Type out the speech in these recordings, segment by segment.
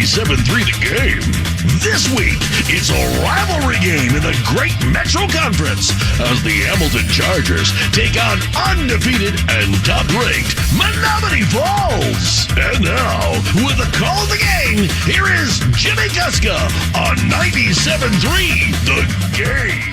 97.3 The Game. This week, it's a rivalry game in the Great Metro Conference as the Hamilton Chargers take on undefeated and top-ranked Menomonee Falls. And now, with the call of the game, here is Jimmy Guska on 97.3 The Game.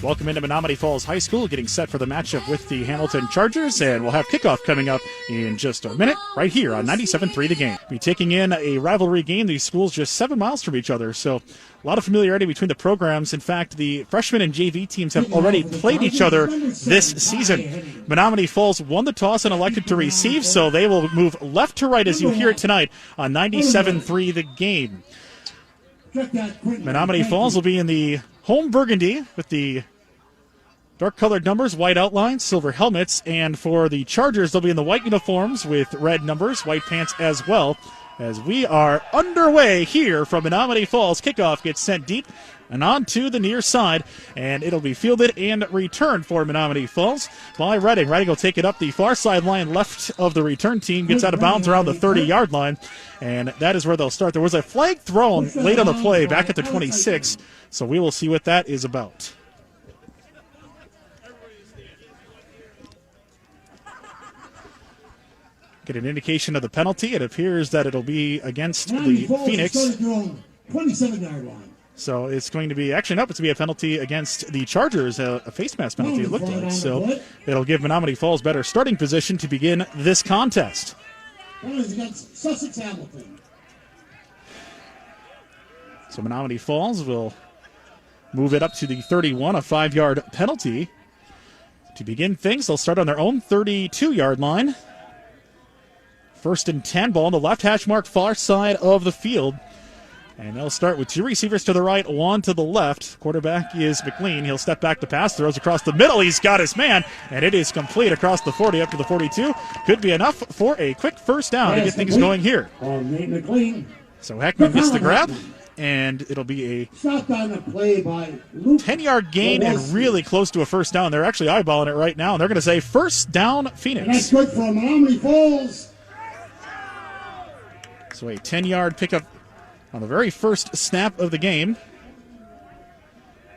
Welcome into Menomonee Falls High School, getting set for the matchup with the Hamilton Chargers, and we'll have kickoff coming up in just a minute right here on 97.3 The Game. We'll be taking in a rivalry game. These schools just 7 miles from each other, so a lot of familiarity between the programs. In fact, the freshman and JV teams have already played each other this season. Menomonee Falls won the toss and elected to receive, so they will move left to right as you hear it tonight on 97.3 The Game. Menomonee Falls will be in the home burgundy with the dark-colored numbers, white outlines, silver helmets, and for the Chargers, they'll be in the white uniforms with red numbers, white pants as well. As we are underway here from Menomonee Falls, kickoff gets sent deep and on to the near side, and it'll be fielded and returned for Menomonee Falls by Redding. Redding will take it up the far sideline left of the return team, gets out of bounds around the 30-yard line, and that is where they'll start. There was a flag thrown late on the play back at the 26, so we will see what that is about. Get an indication of the penalty. It appears that it'll be against the Phoenix. 27-yard line. So it's going to be, actually, no, it's going to be a penalty against the Chargers, a face mask penalty, it looked like. So it'll give Menomonee Falls better starting position to begin this contest. Against Sussex Hamilton. So Menomonee Falls will move it up to the 31, a 5-yard penalty. To begin things, they'll start on their own 32-yard line. 1st and 10, ball on the left hash mark, far side of the field. And they'll start with 2 receivers to the right, 1 to the left. Quarterback is McLean. He'll step back to pass, throws across the middle. He's got his man, and it is complete across the 40 up to the 42. Could be enough for a quick first down to get things going here. So Heckman gets the grab, and it'll be a 10-yard gain and really close to a first down. They're actually eyeballing it right now, and they're going to say first down Phoenix. That's good for Menomonee Falls. So a 10-yard pickup on the very first snap of the game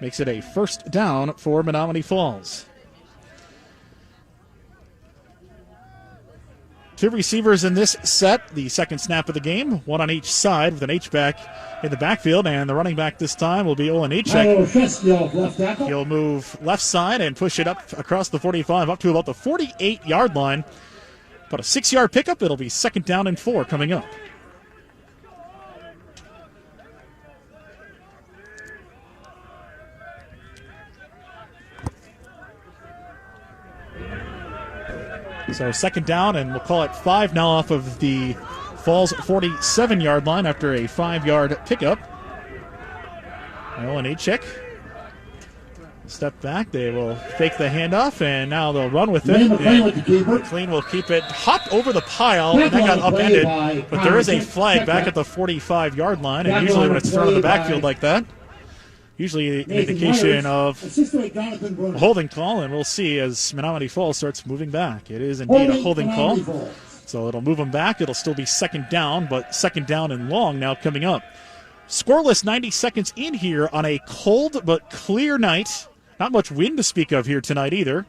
makes it a first down for Menomonee Falls. 2 receivers in this set, the second snap of the game, 1 on each side with an H-back in the backfield, and the running back this time will be Olin Achek. He'll move left side and push it up across the 45 up to about the 48-yard line. About a 6-yard pickup. It'll be second down and 4 coming up. So second down, and we'll call it 5 now off of the Falls 47-yard line after a 5-yard pickup. Olin Achek step back. They will fake the handoff, and now they'll run with it. McLean will keep it, hopped over the pile, and that got upended. But there is a flag back at the 45-yard line, and usually when it's thrown in the backfield like that, usually an indication of a holding call, and we'll see as Menomonee Falls starts moving back. It is indeed a holding call, so it'll move them back. It'll still be second down, but second down and long now coming up. Scoreless 90 seconds in here on a cold but clear night. Not much wind to speak of here tonight either.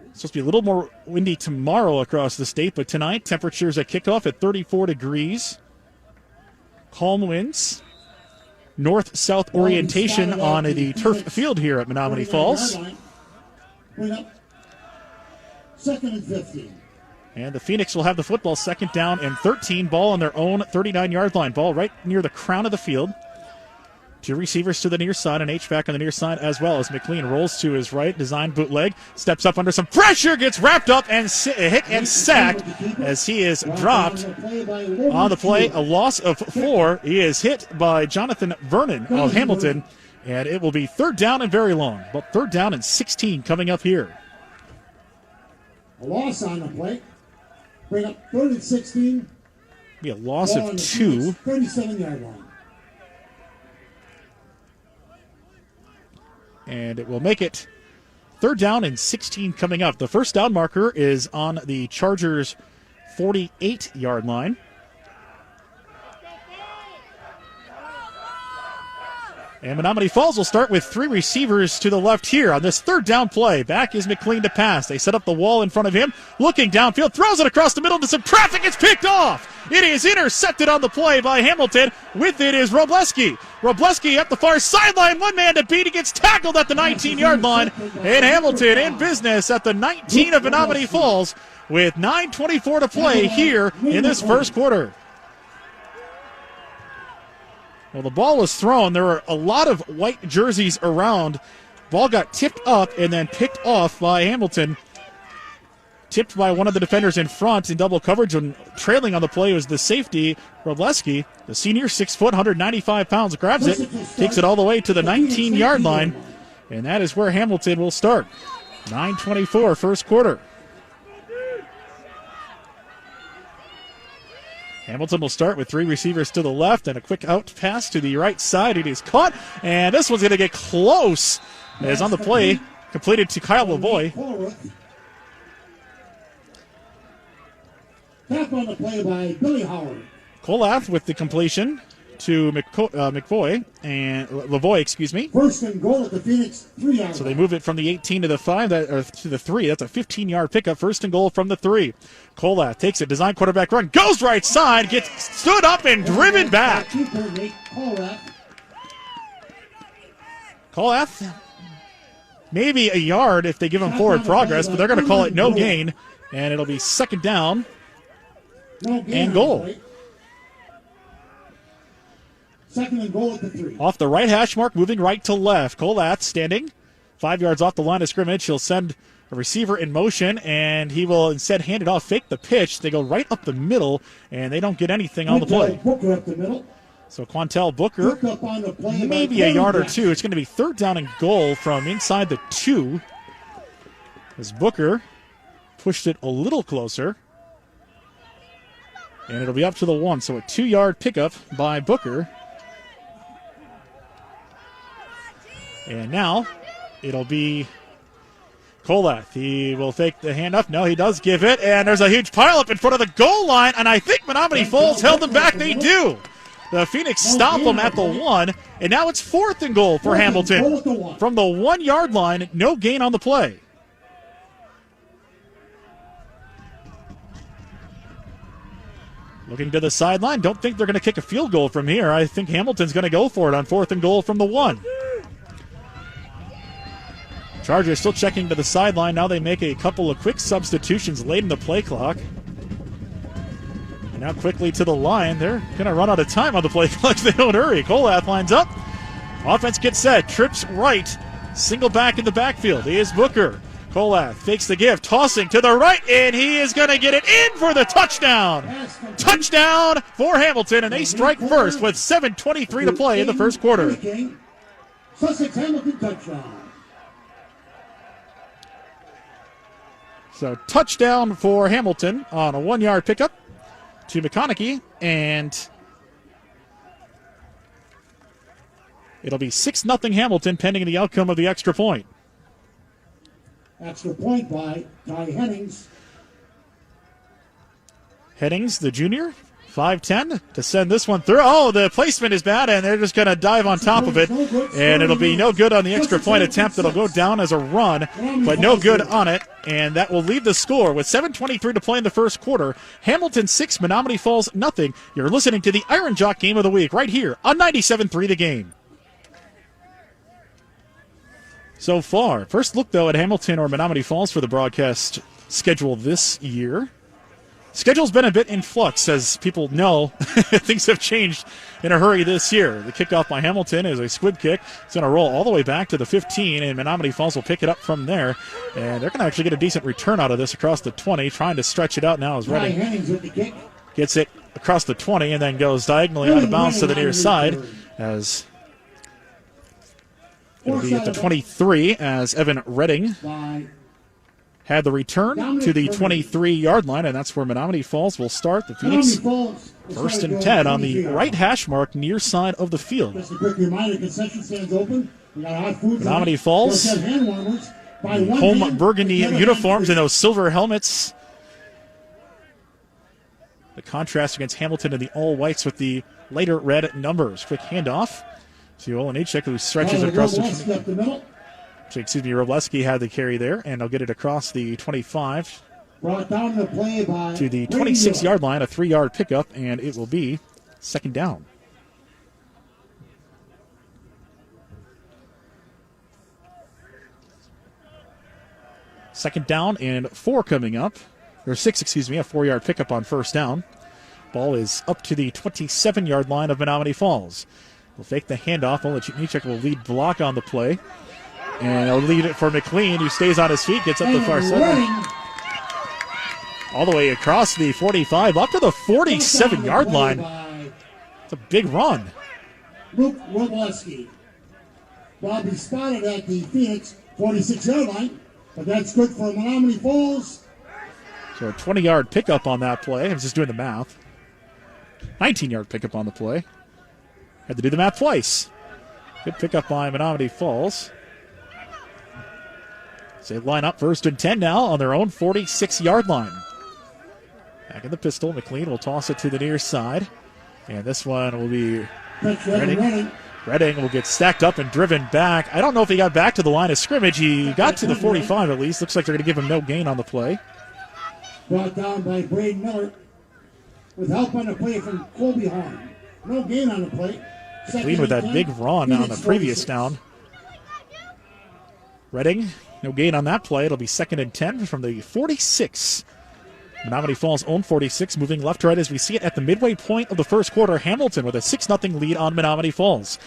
It's supposed to be a little more windy tomorrow across the state, but tonight temperatures at kickoff at 34 degrees. Calm winds. North-south orientation on the turf field here at Menomonee Falls. Second and 15. And the Phoenix will have the football, second down and 13. Ball on their own 39-yard line. Ball right near the crown of the field. 2 receivers to the near side, an H-back on the near side as well as McLean rolls to his right, designed bootleg, steps up under some pressure, gets wrapped up and hit and sacked as he is dropped on the play. A loss of 4. He is hit by Jonathan Vernon of Hamilton, and it will be third down and very long. But third down and 16 coming up here. A loss on the play. Bring up 3rd and 16. Be a loss of 2. 37-yard line. And it will make it third down and 16 coming up. The first down marker is on the Chargers 48-yard line. And Menomonee Falls will start with 3 receivers to the left here on this third down play. Back is McLean to pass. They set up the wall in front of him. Looking downfield, throws it across the middle into some traffic. It's picked off. It is intercepted on the play by Hamilton. With it is Robleski. Robleski at the far sideline. One man to beat. He gets tackled at the 19-yard line. And Hamilton in business at the 19 of Menomonee Falls with 9:24 to play here in this first quarter. Well, the ball was thrown. There were a lot of white jerseys around. Ball got tipped up and then picked off by Hamilton. Tipped by one of the defenders in front in double coverage, and trailing on the play was the safety, Robleski. The senior, 6 foot, 195 pounds, grabs it, takes it all the way to the 19-yard line, and that is where Hamilton will start. 9:24, first quarter. Hamilton will start with 3 receivers to the left and a quick out pass to the right side. It is caught, and this one's going to get close as on the play, completed to Kyle Lavoie. Tap on the play by Billy Howard. Colath with the completion to Lavoie. First and goal at the Phoenix 3-yard. So they move it from the 18 to the 5, to the 3. That's a 15-yard pickup. First and goal from the 3. Colath takes it, design quarterback run, goes right side, gets stood up and driven back. Colath, maybe a yard if they give him forward progress, but they're going to call it no gain, and it'll be second down and goal. Second and goal at the 3. Off the right hash mark, moving right to left. Colath standing 5 yards off the line of scrimmage. He'll send a receiver in motion, and he will instead hand it off, fake the pitch. They go right up the middle, and they don't get anything on the play. Booker up the middle. So Quantel Booker, maybe a yard or two. It's going to be third down and goal from inside the 2. As Booker pushed it a little closer. And it'll be up to the 1. So a 2-yard pickup by Booker. And now it'll be Colath. He will fake the handoff. No, he does give it. And there's a huge pileup in front of the goal line. And I think Menomonee Falls held them back. They do. The Phoenix stop them at the 1. And now it's fourth and goal for Hamilton. From the 1-yard line, no gain on the play. Looking to the sideline. Don't think they're going to kick a field goal from here. I think Hamilton's going to go for it on fourth and goal from the 1. Chargers still checking to the sideline. Now they make a couple of quick substitutions late in the play clock. And now quickly to the line. They're going to run out of time on the play clock if they don't hurry. Colath lines up. Offense gets set. Trips right. Single back in the backfield. He is Booker. Colath fakes the give. Tossing to the right. And he is going to get it in for the touchdown. Touchdown for Hamilton. And they strike first with 7:23 to play in the first quarter. Sussex Hamilton touchdown. So touchdown for Hamilton on a 1-yard pickup to McConaughey, and it'll be 6-0 Hamilton pending the outcome of the extra point. Extra point by Ty Hennings. Hennings, the junior, 5'10", to send this one through. Oh, the placement is bad, and they're just going to dive on top of it, and it'll be no good on the extra point attempt. It'll go down as a run, but no good on it, and that will leave the score with 7:23 to play in the first quarter. Hamilton 6, Menomonee Falls nothing. You're listening to the Iron Jock Game of the Week right here on 97.3 The Game. So far, first look, though, at Hamilton or Menomonee Falls for the broadcast schedule this year. Schedule's been a bit in flux, as people know. Things have changed in a hurry this year. The kickoff by Hamilton is a squib kick. It's going to roll all the way back to the 15, and Menomonee Falls will pick it up from there. And they're going to actually get a decent return out of this across the 20, trying to stretch it out now as Redding gets it across the 20 and then goes diagonally out of bounds to the near side, as it'll be at the 23 as Evan Redding had the return to the 23-yard line, and that's where Menomonee Falls will start. The Phoenix first and 10 on the right hash mark near side of the field. Menomonee Falls, home burgundy uniforms and those silver helmets. The contrast against Hamilton in the all whites with the lighter red numbers. Quick handoff to Olenichek, who stretches it across the middle. Robleski had the carry there, and he'll get it across the 25 Brought down the play by to the 26-yard line, a 3-yard pickup, and it will be second down. Second down and 4 coming up. Or 6, a 4-yard pickup on first down. Ball is up to the 27-yard line of Menomonee Falls. We'll fake the handoff. Olenichek will lead block on the play. And he'll lead it for McLean, who stays on his feet, gets up the far side. All the way across the 45, up to the 47-yard line. It's a big run. Luke Robleski. Bobby spotted at the Phoenix 46-yard line, but that's good for Menomonee Falls. So a 20-yard pickup on that play. I was just doing the math. 19-yard pickup on the play. Had to do the math twice. Good pickup by Menomonee Falls. So they line up first and 10 now on their own 46-yard line. Back in the pistol, McLean will toss it to the near side. And this one will be Redding. Redding will get stacked up and driven back. I don't know if he got back to the line of scrimmage. He got to the 45 at least. Looks like they're going to give him no gain on the play. Brought down by Braden Miller with help on the play from Colby Horn. No gain on the play. McLean with that big run on the previous down. Redding, no gain on that play. It'll be second and 10 from the 46. Menomonee Falls own 46, moving left to right as we see it at the midway point of the first quarter. Hamilton with a 6-0 lead on Menomonee Falls.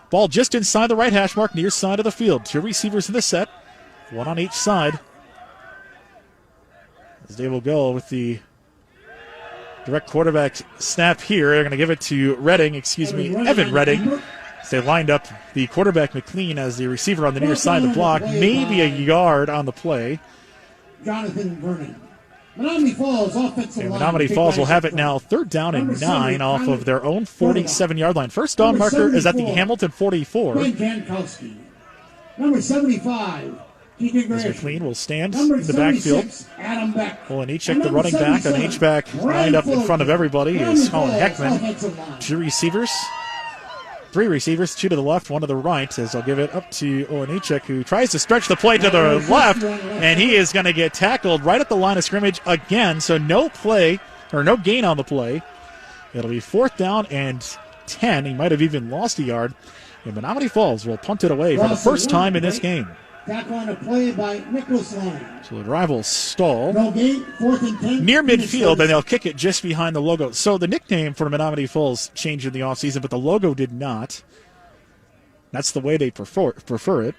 Ball just inside the right hash mark, near side of the field. 2 receivers in the set, 1 on each side. As they will go with the direct quarterback snap here. They're going to give it to Evan Redding. As they lined up the quarterback McLean as the receiver on the near side of the block. Maybe a yard on the play. Jonathan Vernon. Menomonee Falls offensive line. Menomonee Falls will have it now 3rd down and 9 off of their own 47-yard line. First down marker is at the Hamilton 44. Frank Jankowski. Number 75. As McLean will stand in the backfield. Olenichek, the running back, on H-back, lined up in front of everybody is Colin Heckman. 2 receivers. 3 receivers, 2 to the left, 1 to the right, as I'll give it up to Olenichek, who tries to stretch the play to the left, and he is going to get tackled right at the line of scrimmage again, so no gain on the play. It'll be 4th down and 10. He might have even lost a yard. And Menomonee Falls will punt it away for the first time in this game. Back on a play by Nicholas Line. So the rivals stall. No gain, 4th and 10. Near midfield, and they'll kick it just behind the logo. So the nickname for Menomonee Falls changed in the offseason, but the logo did not. That's the way they prefer it.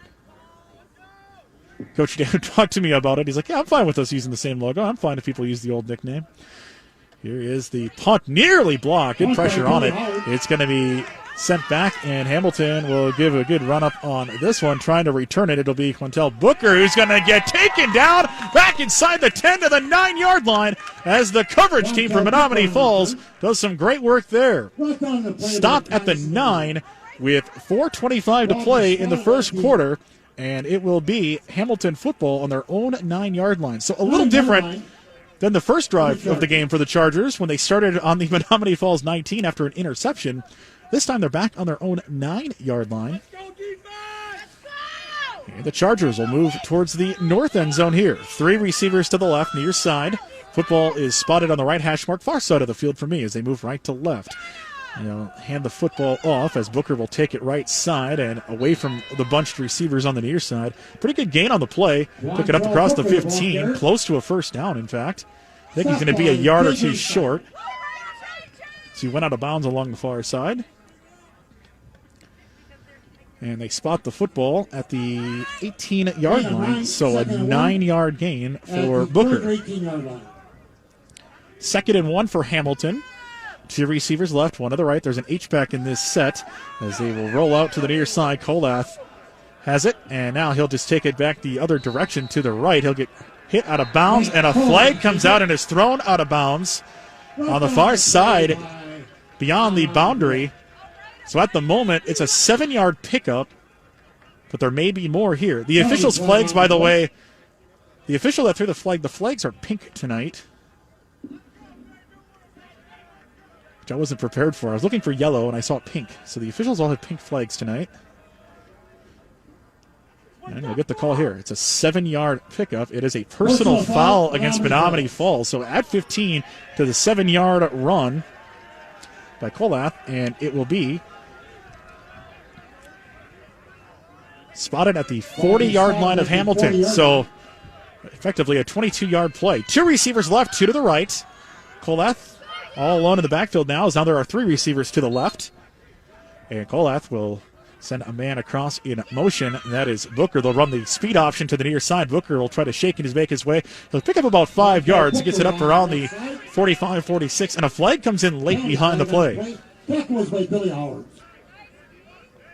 Coach Dan talked to me about it. He's like, yeah, I'm fine with us using the same logo. I'm fine if people use the old nickname. Here is the punt, nearly blocked. Good pressure on it. It's going to be sent back, and Hamilton will give a good run-up on this one. Trying to return it, it'll be Quintel Booker, who's going to get taken down back inside the 10 to the 9-yard line as the coverage team from Menomonee Falls does some great work there. Stopped at the 9 with 4:25 to play in the first quarter, and it will be Hamilton football on their own 9-yard line. So a little different than the first drive of the game for the Chargers when they started on the Menomonee Falls 19 after an interception. This time they're back on their own 9-yard line. And the Chargers will move towards the north end zone here. 3 receivers to the left, near side. Football is spotted on the right hash mark, far side of the field for me as they move right to left. They'll hand the football off as Booker will take it right side and away from the bunched receivers on the near side. Pretty good gain on the play. Pick it up across the 15, close to a first down, in fact. I think he's going to be a yard or 2 short. So he went out of bounds along the far side. And they spot the football at the 18-yard line, so a 9-yard gain for Booker. 2nd and 1 for Hamilton. 2 receivers left, 1 to the right. There's an H-back in this set as they will roll out to the near side. Kolath has it, and now he'll just take it back the other direction to the right. He'll get hit out of bounds, and a flag comes out and is thrown out of bounds on the far side beyond the boundary. So at the moment, it's a 7-yard pickup, but there may be more here. The officials' flags, by the way, the official that threw the flags are pink tonight. which I wasn't prepared for. I was looking for yellow, and I saw pink. So the officials all have pink flags tonight. And we'll get the call here. It's a 7-yard pickup. It is a personal foul against Menomonee Falls. So at 15 to the 7-yard run by Colath, and it will be spotted at the 40-yard line of Hamilton. So effectively a 22-yard play. 2 receivers left, 2 to the right. Colath all alone in the backfield now, as now there are 3 receivers to the left. And Colath will send a man across in motion. That is Booker. They'll run the speed option to the near side. Booker will try to shake and make his way. He'll pick up about 5 yards. He gets it up around the 45-46, and a flag comes in late behind the play.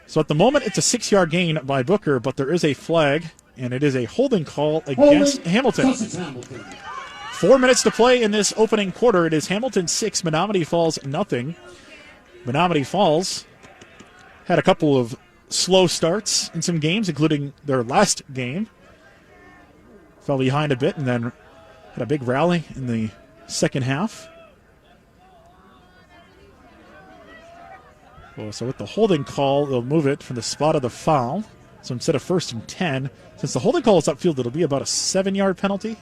So at the moment, it's a 6-yard gain by Booker, but there is a flag, and it is a holding call against Hamilton. 4 minutes to play in this opening quarter. It is Hamilton 6, Menomonee Falls nothing. Menomonee Falls had a couple of slow starts in some games, including their last game. Fell behind a bit and then had a big rally in the second half. Well, so with the holding call, they'll move it from the spot of the foul. So instead of 1st and 10, since the holding call is upfield, it'll be about a 7-yard penalty,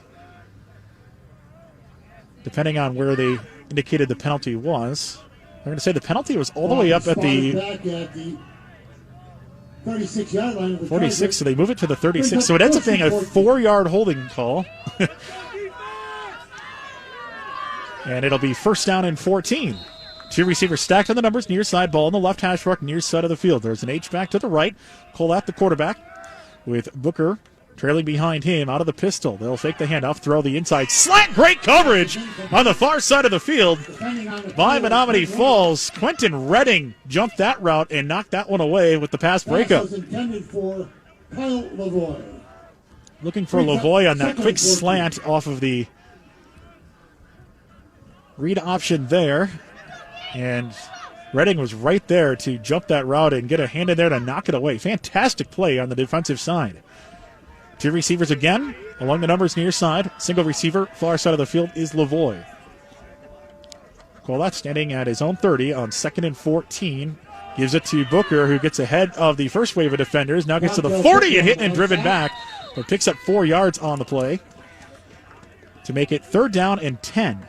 depending on where they indicated the penalty was. I'm going to say the penalty was all the way up at the 36-yard line. 46, so they move it to the 36. So it ends up being a 4-yard holding call. And it'll be 1st down and 14. 2 receivers stacked on the numbers, near side, ball in the left hash mark, near side of the field. There's an H-back to the right. Colath, the quarterback, with Booker trailing behind him out of the pistol. They'll fake the handoff, throw the inside slant. Great coverage on the far side of the field by Menomonee Falls. Quentin Redding jumped that route and knocked that one away with the pass breakup. Looking for Lavoie on that quick slant off of the read option there. And Redding was right there to jump that route and get a hand in there to knock it away. Fantastic play on the defensive side. 2 receivers again, along the numbers near side. Single receiver, far side of the field is Lavoie. Colath standing at his own 30 on 2nd and 14. Gives it to Booker, who gets ahead of the first wave of defenders. Now gets to the 40 and hit and driven back, but picks up 4 yards on the play to make it 3rd down and 10.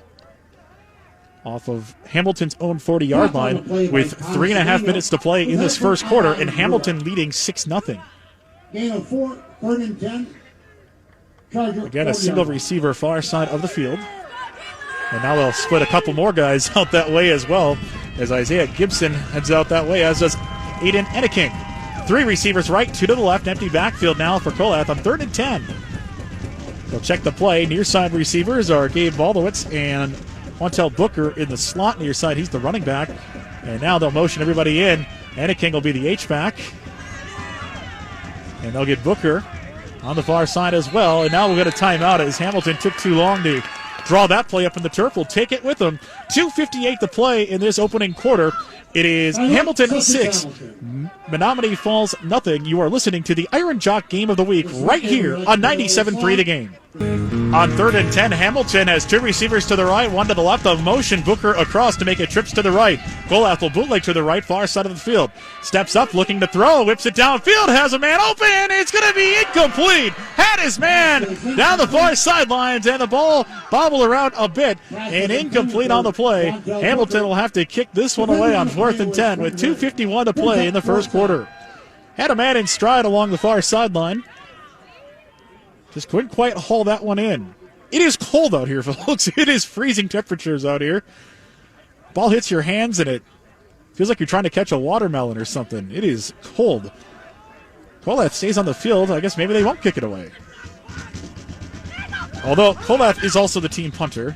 Off of Hamilton's own 40-yard line with 3.5 minutes to play in this first quarter, and Hamilton leading 6-0. Gain of 4, 3rd and 10. Again, a single receiver far side of the field. And now they'll split a couple more guys out that way as well, as Isaiah Gibson heads out that way, as does Aiden Enneking. 3 receivers right, 2 to the left. Empty backfield now for Colath on 3rd and 10. They'll check the play. Near side receivers are Gabe Baldowitz and Montel Booker in the slot near side. He's the running back. And now they'll motion everybody in. Enneking will be the H-back. And they'll get Booker on the far side as well. And now we'll get a timeout as Hamilton took too long to draw that play up in the turf. We'll take it with them. 2:58 to play in this opening quarter. It is Hamilton 6, Menomonee Falls nothing. You are listening to the Iron Jock Game of the Week right here on 97.3 The Game. On 3rd and 10, Hamilton has 2 receivers to the right, 1 to the left of motion. Booker across to make it trips to the right. Colath will bootleg to the right, far side of the field. Steps up, looking to throw, whips it downfield, has a man open. It's going to be incomplete. Had his man down the far sidelines, and the ball bobbled around a bit, and incomplete on the play. Hamilton will have to kick this one away on 4th and 10 with 2:51 to play in the first quarter. Had a man in stride along the far sideline. Just couldn't quite haul that one in. It is cold out here, folks. It is freezing temperatures out here. Ball hits your hands and it feels like you're trying to catch a watermelon or something. It is cold. Colath stays on the field. I guess maybe they won't kick it away. Although Colath is also the team punter.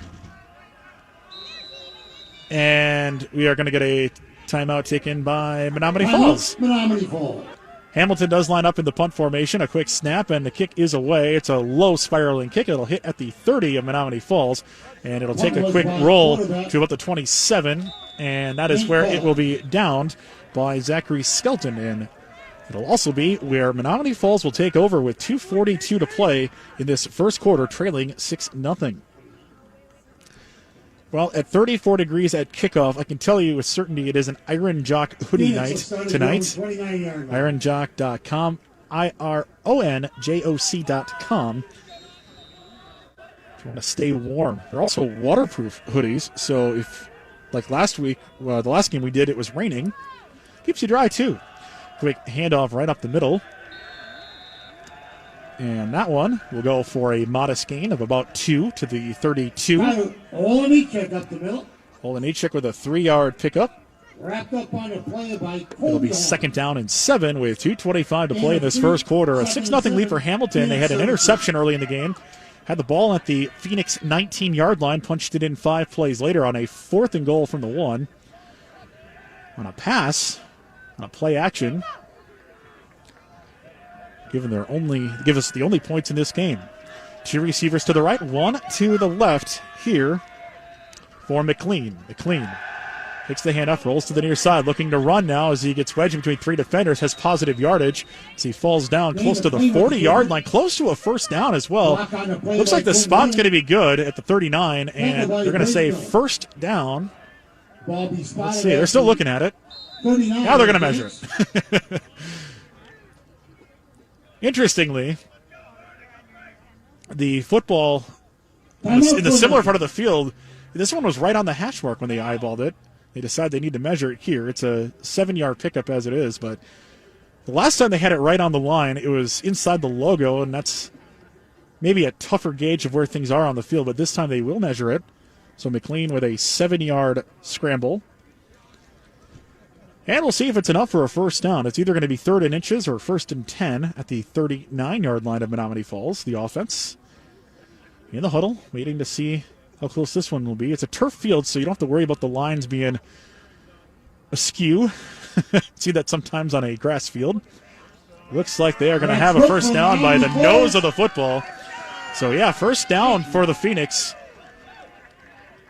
And we are going to get a timeout taken by Menomonee Falls. Menomonee Falls. Hamilton does line up in the punt formation. A quick snap, and the kick is away. It's a low spiraling kick. It'll hit at the 30 of Menomonee Falls, and it'll take a quick roll to about the 27, and that is where it will be downed by Zachary Skelton. And it'll also be where Menomonee Falls will take over with 2:42 to play in this first quarter, trailing 6-0. Well, at 34 degrees at kickoff, I can tell you with certainty it is an Iron Jock hoodie night tonight. IronJock.com, IRONJOC.com. If you want to stay warm. They're also waterproof hoodies, so if, like last week, the last game we did, it was raining, keeps you dry too. Quick handoff right up the middle. And that one will go for a modest gain of about 2 to the 32. Olenichek up the middle. Olenichek with a 3-yard pickup. Wrapped up on a play by It'll be 2nd down and 7 with 2:25 to play in this first quarter. A 6-0 lead for Hamilton. They had an interception early in the game. Had the ball at the Phoenix 19-yard line. Punched it in 5 plays later on a 4th and goal from the 1. On a pass, on a play action. Give us the only points in this game. 2 receivers to the right, 1 to the left here for McLean. McLean takes the handoff, rolls to the near side, looking to run now as he gets wedged between 3 defenders, has positive yardage as he falls down close to the 40-yard line, close to a first down as well. Looks like the spot's going to be good at the 39, and they're going to say first down. Let's see, they're still looking at it. Now they're going to measure it. Interestingly, the football in the similar part of the field, this one was right on the hash mark when they eyeballed it. They decide they need to measure it here. It's a 7-yard pickup as it is, but the last time they had it right on the line, it was inside the logo, and that's maybe a tougher gauge of where things are on the field, but this time they will measure it. So McLean with a 7-yard scramble. And we'll see if it's enough for a first down. It's either going to be 3rd and inches or 1st and 10 at the 39-yard line of Menomonee Falls. The offense in the huddle, waiting to see how close this one will be. It's a turf field, so you don't have to worry about the lines being askew. See that sometimes on a grass field. Looks like they are going to have a first down by the nose of the football. So, yeah, first down for the Phoenix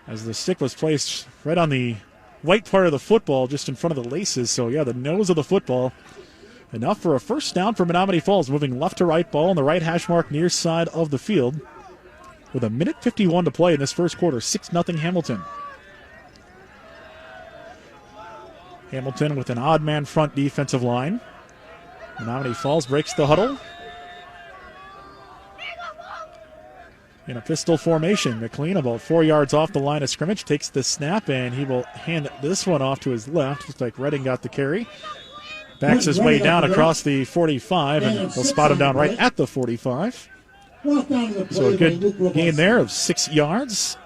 as the stick was placed right on the white part of the football just in front of the laces. So, yeah, the nose of the football. Enough for a first down for Menomonee Falls. Moving left to right, ball on the right hash mark near side of the field. With 1:51 to play in this first quarter, 6-0 Hamilton. Hamilton with an odd man front defensive line. Menomonee Falls breaks the huddle. In a pistol formation, McLean about 4 yards off the line of scrimmage, takes the snap, and he will hand this one off to his left. Looks like Redding got the carry. Backs his way down across the 45, and they'll spot him down right at the 45. So a good gain there of 6 yards,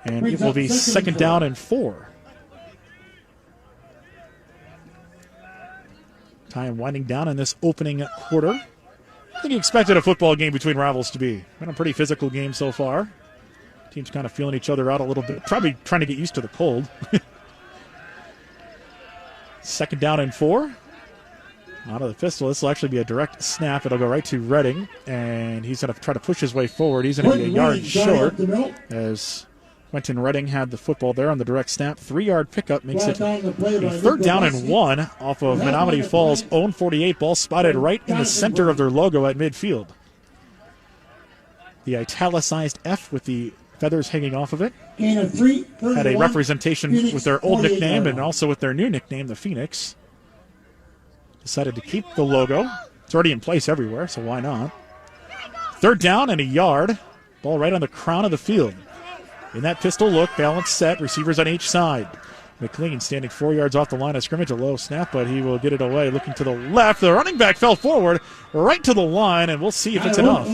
and it will be 2nd down and 4. Time winding down in this opening quarter. I think you expected a football game between rivals to be. Been a pretty physical game so far. Teams kind of feeling each other out a little bit. Probably trying to get used to the cold. 2nd down and 4. Out of the pistol. This will actually be a direct snap. It'll go right to Redding, and he's going to try to push his way forward. He's going to be a yard short as Quentin Redding had the football there on the direct snap. 3-yard pickup makes it a 3rd down and 1 off of Menomonee Falls' own 48. Ball spotted right in the center of their logo at midfield. The italicized F with the feathers hanging off of it had a representation with their old nickname and also with their new nickname, the Phoenix. Decided to keep the logo. It's already in place everywhere, so why not? 3rd down and a yard. Ball right on the crown of the field. In that pistol look, balance set, receivers on each side. McLean standing 4 yards off the line of scrimmage, a low snap, but he will get it away. Looking to the left, the running back fell forward, right to the line, and we'll see if it's enough.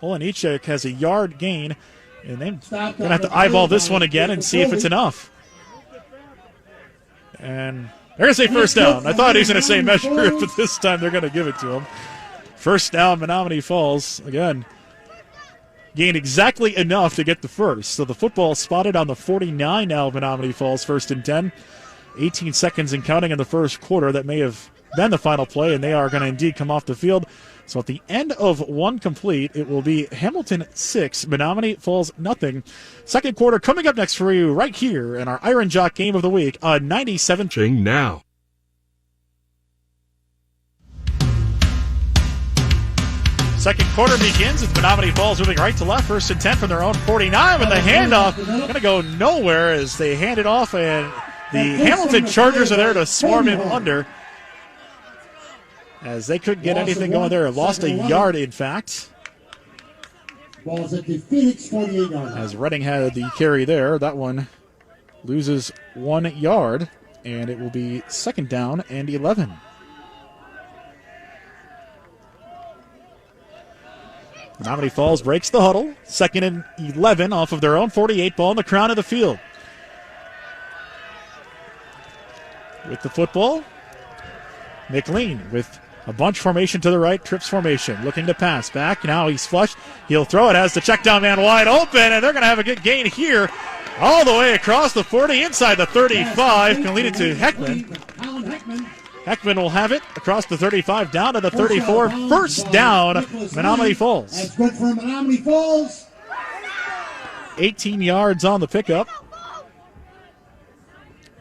Olenichek has a yard gain, and they're going to have to eyeball this one again and see if it's enough. And they're going to say first down. I thought he was going to say measure it, but this time they're going to give it to him. First down, Menomonee Falls. Again, gained exactly enough to get the first. So the football spotted on the 49 now of Menomonee Falls, 1st and 10. 18 seconds and counting in the first quarter. That may have been the final play, and they are going to indeed come off the field. So at the end of one complete, it will be Hamilton 6, Menomonee Falls nothing. Second quarter coming up next for you right here in our Iron Jock Game of the Week on 97. Second quarter begins with Menomonee Falls moving right to left, 1st and 10 from their own 49, but the handoff going to go nowhere as they hand it off, and the Hamilton Chargers are there to swarm him under as they couldn't get anything going there. Lost a yard, in fact. Ball's at the Phoenix 48-yard line. As Reading had the carry there, that one loses 1 yard, and it will be 2nd down and 11. Menomonee Falls breaks the huddle. 2nd and 11 off of their own 48, ball in the crown of the field. With the football, McLean with a bunch formation to the right, trips formation, looking to pass. Back, now he's flushed. He'll throw it, has the check down man wide open, and they're going to have a good gain here. All the way across the 40, inside the 35, can lead it to Heckman. Heckman will have it across the 35, down to the 34. First down, Menomonee Falls. That's good for Menomonee Falls. 18 yards on the pickup.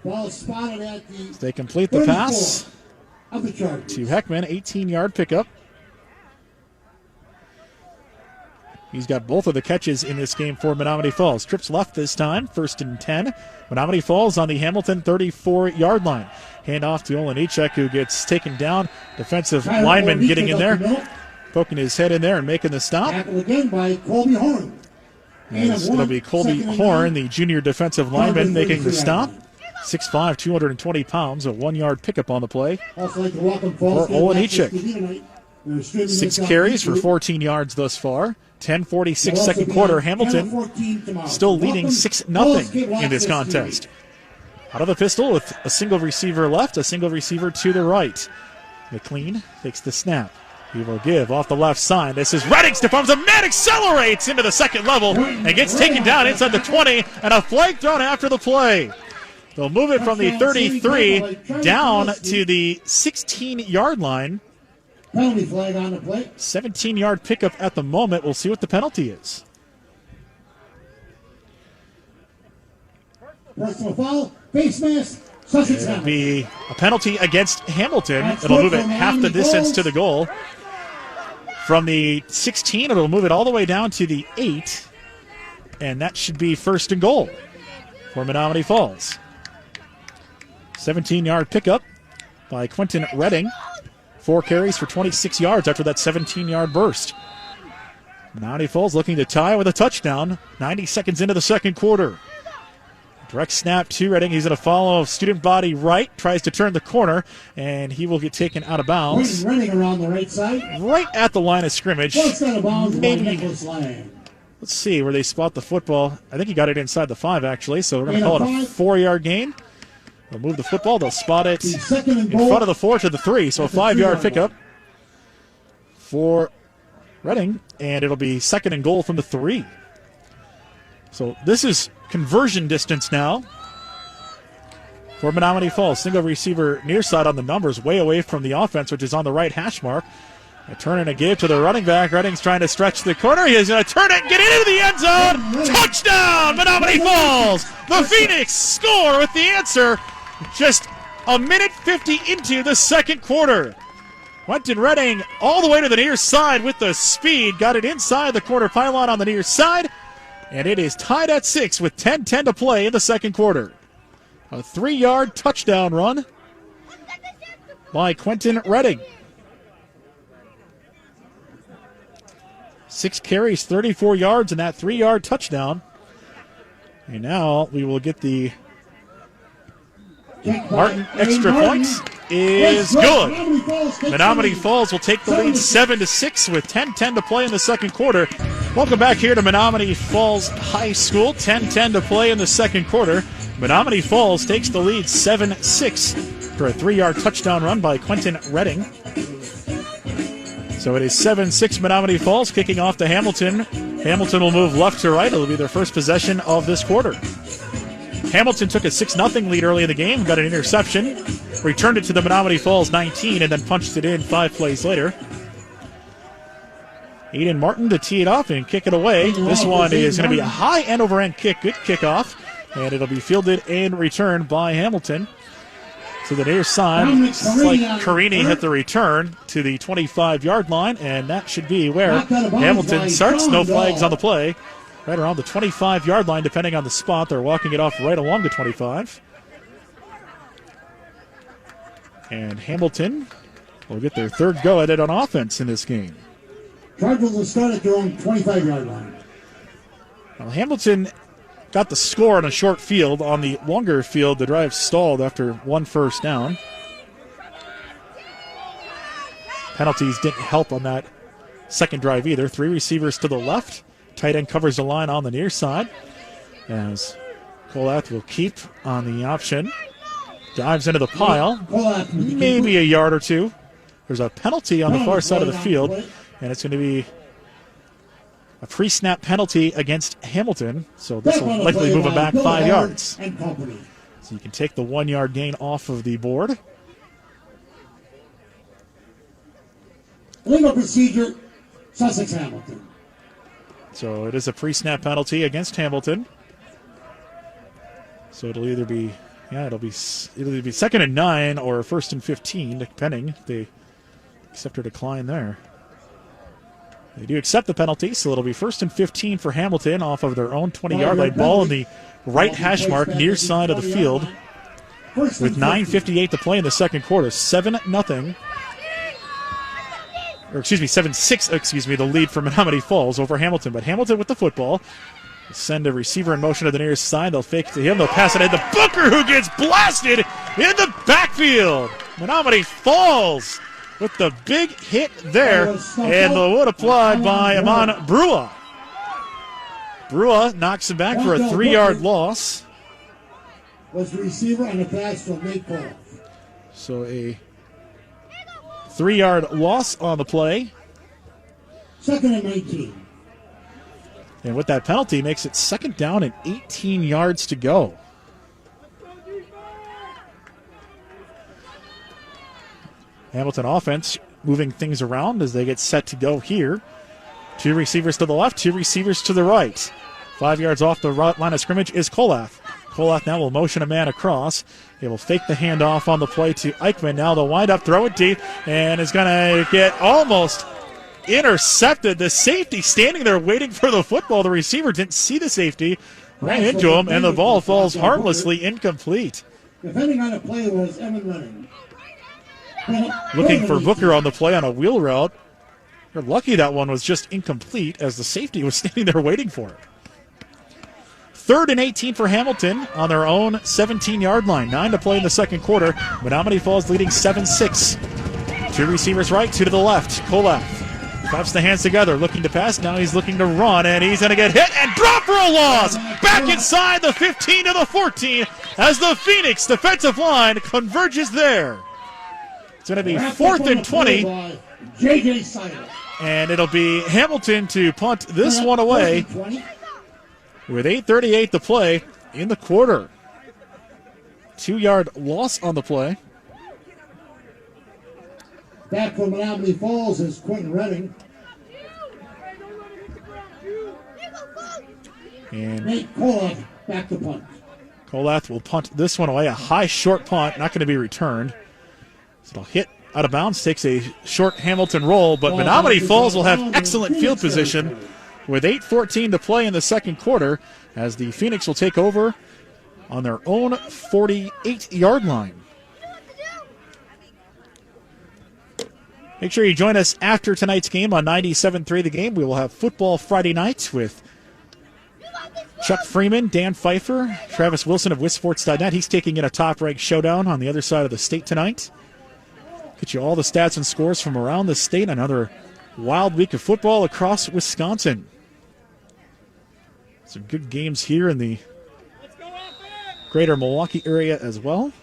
Ball spotted at the They complete the pass of the Chargers. to Heckman, 18-yard pickup. He's got both of the catches in this game for Menomonee Falls. Trips left this time, 1st and 10. Menomonee Falls on the Hamilton 34-yard line. Hand off to Olenichek, who gets taken down. Defensive lineman getting in there, poking his head in there and making the stop. Tackled again by Colby Horn. It'll be Colby Horn, the junior defensive lineman, making the stop. 6'5", 220 pounds, a 1-yard pickup on the play Also like to welcome for Falls Olenichek. 6 carries for 14 yards thus far. 10:46 second quarter. Hamilton still leading 6-0 in this contest. Out of the pistol with a single receiver left, a single receiver to the right. McLean takes the snap. He will give off the left side. This is Redding. Stephons, a man accelerates into the second level and gets taken down inside the 20, and a flag thrown after the play. They'll move it from the 33 down to the 16-yard line. Penalty flag on the play. 17-yard pickup at the moment. We'll see what the penalty is. Personal foul, face mask, Sussex. It'll be a penalty against Hamilton. It'll move it half the distance to the goal. From the 16, it'll move it all the way down to the 8. And that should be 1st and goal for Menomonee Falls. 17-yard pickup by Quentin Redding. 4 carries for 26 yards after that 17-yard burst. Menomonee Falls looking to tie with a touchdown. 90 seconds into the second quarter. Direct snap to Redding. He's going to follow student body right. Tries to turn the corner, and he will get taken out of bounds. Running around the right side. Right at the line of scrimmage. Just out of bounds by Maybe. Nicholas Lang. Let's see where they spot the football. I think he got it inside the 5, actually, so we're going to call it a 4-yard gain. They'll move the football. They'll spot it in front of the 4 to the 3, so a 5-yard pickup for Redding, and it'll be 2nd and goal from the 3. So this is conversion distance now for Menomonee Falls. Single receiver near side on the numbers, way away from the offense, which is on the right hash mark. A turn and a give to the running back. Redding's trying to stretch the corner. He is going to turn it and get into the end zone. Touchdown, Menomonee Falls. The Phoenix score with the answer just a minute 50 into the second quarter. Quentin Redding all the way to the near side with the speed. Got it inside the corner pylon on the near side. And it is tied at 6 with 10:10 to play in the second quarter. A 3-yard touchdown run by Quentin Redding. 6 carries, 34 yards, and that 3-yard touchdown. And now we will get the Martin extra point is good. Menomonee Falls will take the lead 7-6 with 10:10 to play in the second quarter. Welcome back here to Menomonee Falls High School. 10:10 to play in the second quarter. Menomonee Falls takes the lead 7-6 for a 3-yard touchdown run by Quentin Redding. So it is 7-6 Menomonee Falls kicking off to Hamilton. Hamilton will move left to right. It'll be their first possession of this quarter. Hamilton took a 6-0 lead early in the game, got an interception, returned it to the Menomonee Falls 19, and then punched it in 5 plays later. Aiden Martin to tee it off and kick it away. This one is going to be a high end-over-end kick, good kickoff, and it'll be fielded and returned by Hamilton. to the near side. Slight careening hit the return to the 25-yard line, and that should be where Hamilton starts. No flags on the play. Right around the 25-yard line, depending on the spot. They're walking it off right along the 25. And Hamilton will get their third go at it on offense in this game. Chargers will start at their own 25-yard line. Well, Hamilton got the score on a short field. On the longer field, the drive stalled after one first down. Penalties didn't help on that second drive either. 3 receivers to the left. Tight end covers the line on the near side as Colath will keep on the option. Dives into the pile. Maybe a yard or two. There's a penalty on the far side of the field, and it's going to be a pre-snap penalty against Hamilton. So this will likely move him back 5 yards. So you can take the 1 yard gain off of the board. Legal procedure, Sussex Hamilton. So it is a pre-snap penalty against Hamilton. So it'll either be it'll be 2nd and 9 or 1st and 15, depending if they accept or decline there. They do accept the penalty, so it'll be 1st and 15 for Hamilton off of their own 20-yard line. Ball in the right hash mark near side of the field with 9:58 to play in the second quarter. 7-0. Or 7-6, the lead for Menomonee Falls over Hamilton. But Hamilton with the football. Send a receiver in motion to the nearest side. They'll fake it to him. They'll pass it in to Booker, who gets blasted in the backfield. Menomonee Falls with the big hit there. And the wood applied by Amon Brua. Brua knocks him back for a 3-yard loss. Was the receiver on the pass from Nate Cole. So a 3-yard loss on the play. 2nd and 19. And with that penalty, makes it 2nd down and 18 yards to go. Hamilton offense moving things around as they get set to go here. 2 receivers to the left, 2 receivers to the right. 5 yards off the line of scrimmage is Colath. Colath now will motion a man across. They will fake the handoff on the play to Eichmann. Now they'll wind up, throw it deep, and is going to get almost intercepted. The safety standing there waiting for the football. The receiver didn't see the safety, ran into him, and the ball falls harmlessly incomplete. Depending on the play was Evan running. Looking for Booker on the play on a wheel route. You're lucky that one was just incomplete as the safety was standing there waiting for it. 3rd and 18 for Hamilton on their own 17-yard line. 9 to play in the second quarter. Menomonee Falls leading 7-6. 2 receivers right, 2 to the left. Colath claps the hands together, looking to pass. Now he's looking to run, and he's going to get hit and drop for a loss. Back inside the 15 to the 14 as the Phoenix defensive line converges there. It's going to be 4th and 20. J.J. Siler. And it'll be Hamilton to punt this one away with 8:38 to play in the quarter. 2-yard loss on the play. Back from Menomonee Falls is Quentin Redding. And Nate Colath back to punt. Colath will punt this one away. A high short punt, not going to be returned. So it'll hit out of bounds, takes a short Hamilton roll, but Menomonee Falls will have excellent field position with 8:14 to play in the second quarter as the Phoenix will take over on their own 48-yard line. Make sure you join us after tonight's game on 97.3 The Game. We will have football Friday night with Chuck Freeman, Dan Pfeiffer, Travis Wilson of WisSports.net. He's taking in a top-ranked showdown on the other side of the state tonight. Get you all the stats and scores from around the state. Another wild week of football across Wisconsin. Some good games here in the greater Milwaukee area as well.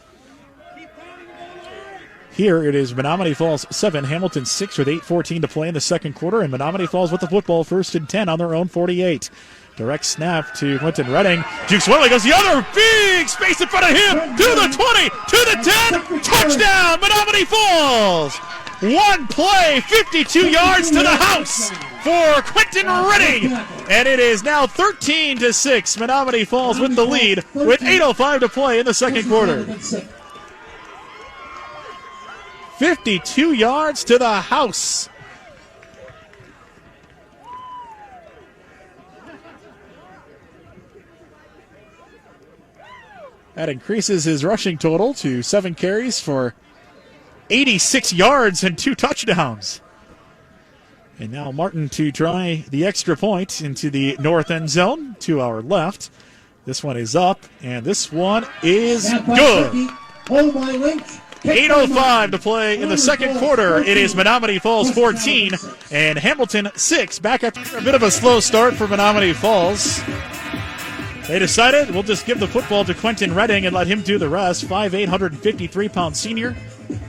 Here it is Menomonee Falls 7, Hamilton 6 with 8:14 to play in the second quarter, and Menomonee Falls with the football 1st and 10 on their own 48. Direct snap to Quentin Redding. Duke Swinley goes the other. Big space in front of him. To the 20, to the 10. Touchdown, Menomonee Falls. One play, 52 yards to the house for Quentin Redding. And it is now 13-6. Menomonee Falls with the lead with 8:05 to play in the second quarter. 52 yards to the house. That increases his rushing total to 7 carries for 86 yards and 2 touchdowns. And now Martin to try the extra point into the north end zone to our left. This one is up, and this one is good. 8:05 to play in the second quarter. It is Menomonee Falls 14 and Hamilton 6. Back after a bit of a slow start for Menomonee Falls. They decided we'll just give the football to Quentin Redding and let him do the rest. 5'8", 153-pound senior.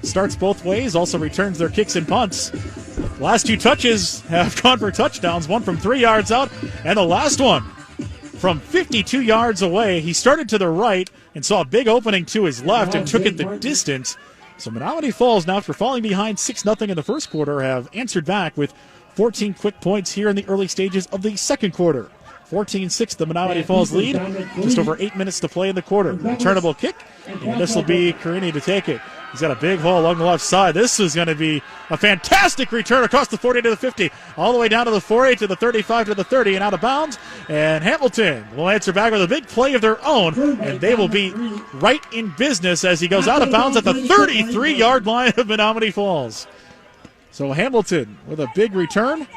Starts both ways, also returns their kicks and punts. Last 2 touches have gone for touchdowns, one from 3 yards out, and the last one from 52 yards away. He started to the right and saw a big opening to his left and took it the distance. So Menomonee Falls, now after falling behind 6-0 in the first quarter, have answered back with 14 quick points here in the early stages of the second quarter. 14-6, the Menomonee Falls lead. Just over 8 minutes to play in the quarter. Returnable kick, and this will be Carini to take it. He's got a big hole along the left side. This is going to be a fantastic return across the 40 to the 50, all the way down to the 40 to the 35 to the 30 and out of bounds. And Hamilton will answer back with a big play of their own, and they will be right in business as he goes out of bounds at the 33-yard line of Menomonee Falls. So Hamilton with a big return.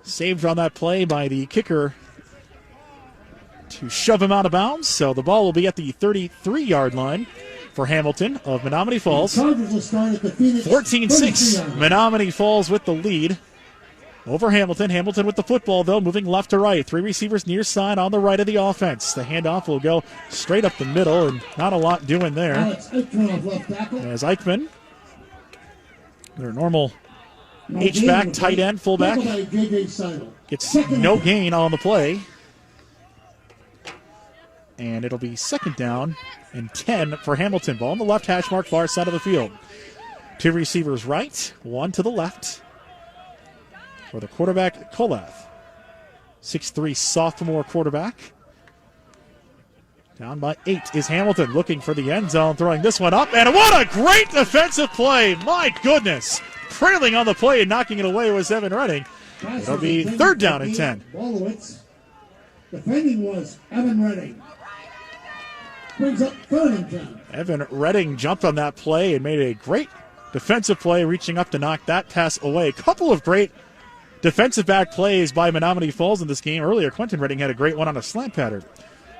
Saved on that play by the kicker to shove him out of bounds. So the ball will be at the 33-yard line for Hamilton of Menomonee Falls. 14-6, Menomonee Falls with the lead over Hamilton. Hamilton with the football, though, moving left to right. 3 receivers near side on the right of the offense. The handoff will go straight up the middle, and not a lot doing there. As Eichmann, their normal H-back, tight end, fullback, gets no gain on the play. And it'll be second down and 10 for Hamilton. Ball on the left hash mark, far side of the field. 2 receivers right, 1 to the left. For the quarterback, Kolath. 6'3" sophomore quarterback. Down by 8 is Hamilton, looking for the end zone, throwing this one up. And what a great defensive play! My goodness! Trailing on the play and knocking it away was Evan Redding. It'll be third down and 10. Defending was Evan Redding. Brings up third and 10. Evan Redding jumped on that play and made a great defensive play, reaching up to knock that pass away. A couple of great defensive back plays by Menomonee Falls in this game. Earlier, Quentin Redding had a great one on a slant pattern.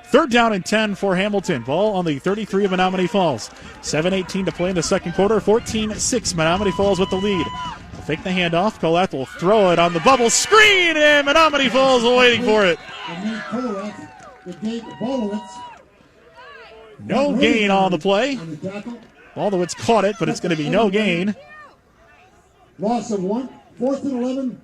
Third down and 10 for Hamilton. Ball on the 33 of Menomonee Falls. 7:18 to play in the second quarter. 14-6, Menomonee Falls with the lead. They'll fake the handoff. Kolath will throw it on the bubble screen, and Menomonee Falls is waiting for it. No gain on the play. Baldowitz caught it, but it's going to be no gain. Loss of 1. 4th and 11.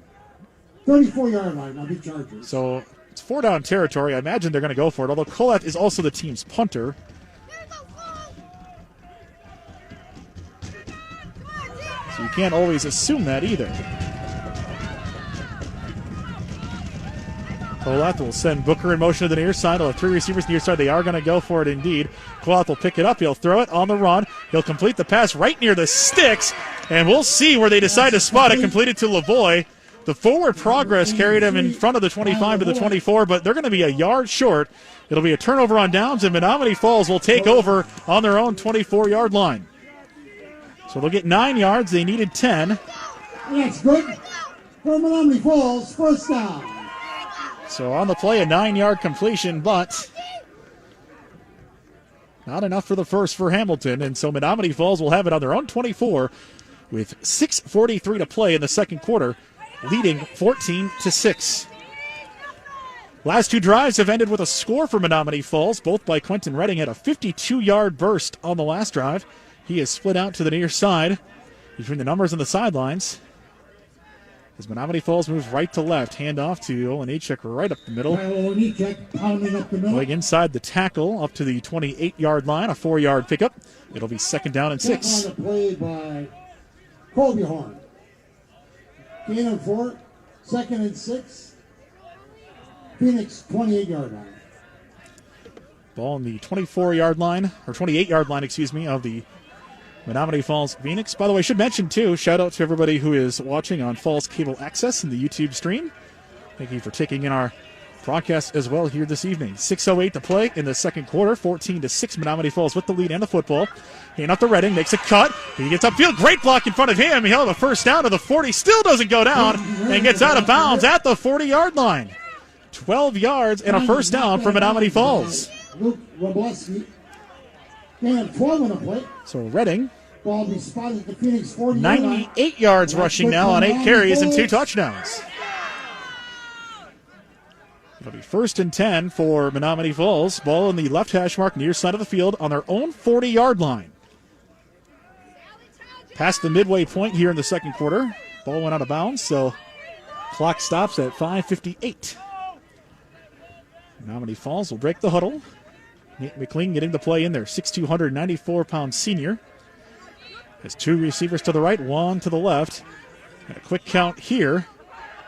34-yard line. Now be Chargers. So it's 4 down territory. I imagine they're going to go for it, although Kolath is also the team's punter. So you can't always assume that either. Kolath will send Booker in motion to the near side. He'll have 3 receivers near side. They are going to go for it indeed. Kolath will pick it up. He'll throw it on the run. He'll complete the pass right near the sticks, and we'll see where they decide to spot it. Completed to Lavoie. The forward progress carried him in front of the 25 to the 24, but they're going to be a yard short. It'll be a turnover on downs, and Menomonee Falls will take over on their own 24-yard line. So they'll get 9 yards. They needed 10. That's good for Menomonee Falls. First down. So on the play, a 9-yard completion, but not enough for the first for Hamilton. And so Menomonee Falls will have it on their own 24 with 6:43 to play in the second quarter, leading 14-6. Last 2 drives have ended with a score for Menomonee Falls, both by Quentin Redding. Had a 52-yard burst on the last drive. He is split out to the near side between the numbers and the sidelines. As Menomonee Falls moves right to left, handoff to Olenichek right up the middle. Going inside the tackle up to the 28-yard line, a 4-yard pickup. It'll be second down and 6. On the play by Colby Horn. Gain of 4, second and 6. Phoenix 28-yard line. Ball on the 24-yard line, or 28-yard line, excuse me, of the Menomonee Falls Phoenix. By the way, I should mention, too, shout out to everybody who is watching on Falls Cable Access in the YouTube stream. Thank you for taking in our broadcast as well here this evening. 6:08 to play in the second quarter. 14-6, Menomonee Falls with the lead and the football. Hand off to Redding, makes a cut. He gets upfield. Great block in front of him. He'll have a first down to the 40. Still doesn't go down and gets out of bounds at the 40-yard line. 12 yards and a first down for Menomonee Falls. Luke Robleski. They have 12 on the play. So Redding, Ball be spotted at the Phoenix 40. 98 yards rushing now on 8 carries and 2 touchdowns. It'll be 1st and 10 for Menomonee Falls. Ball in the left hash mark near side of the field on their own 40-yard line. Past the midway point here in the second quarter. Ball went out of bounds, so clock stops at 5:58. Menomonee Falls will break the huddle. Nate McLean getting the play in there. 6'2", 194-pound senior. Has 2 receivers to the right, 1 to the left. And a quick count here.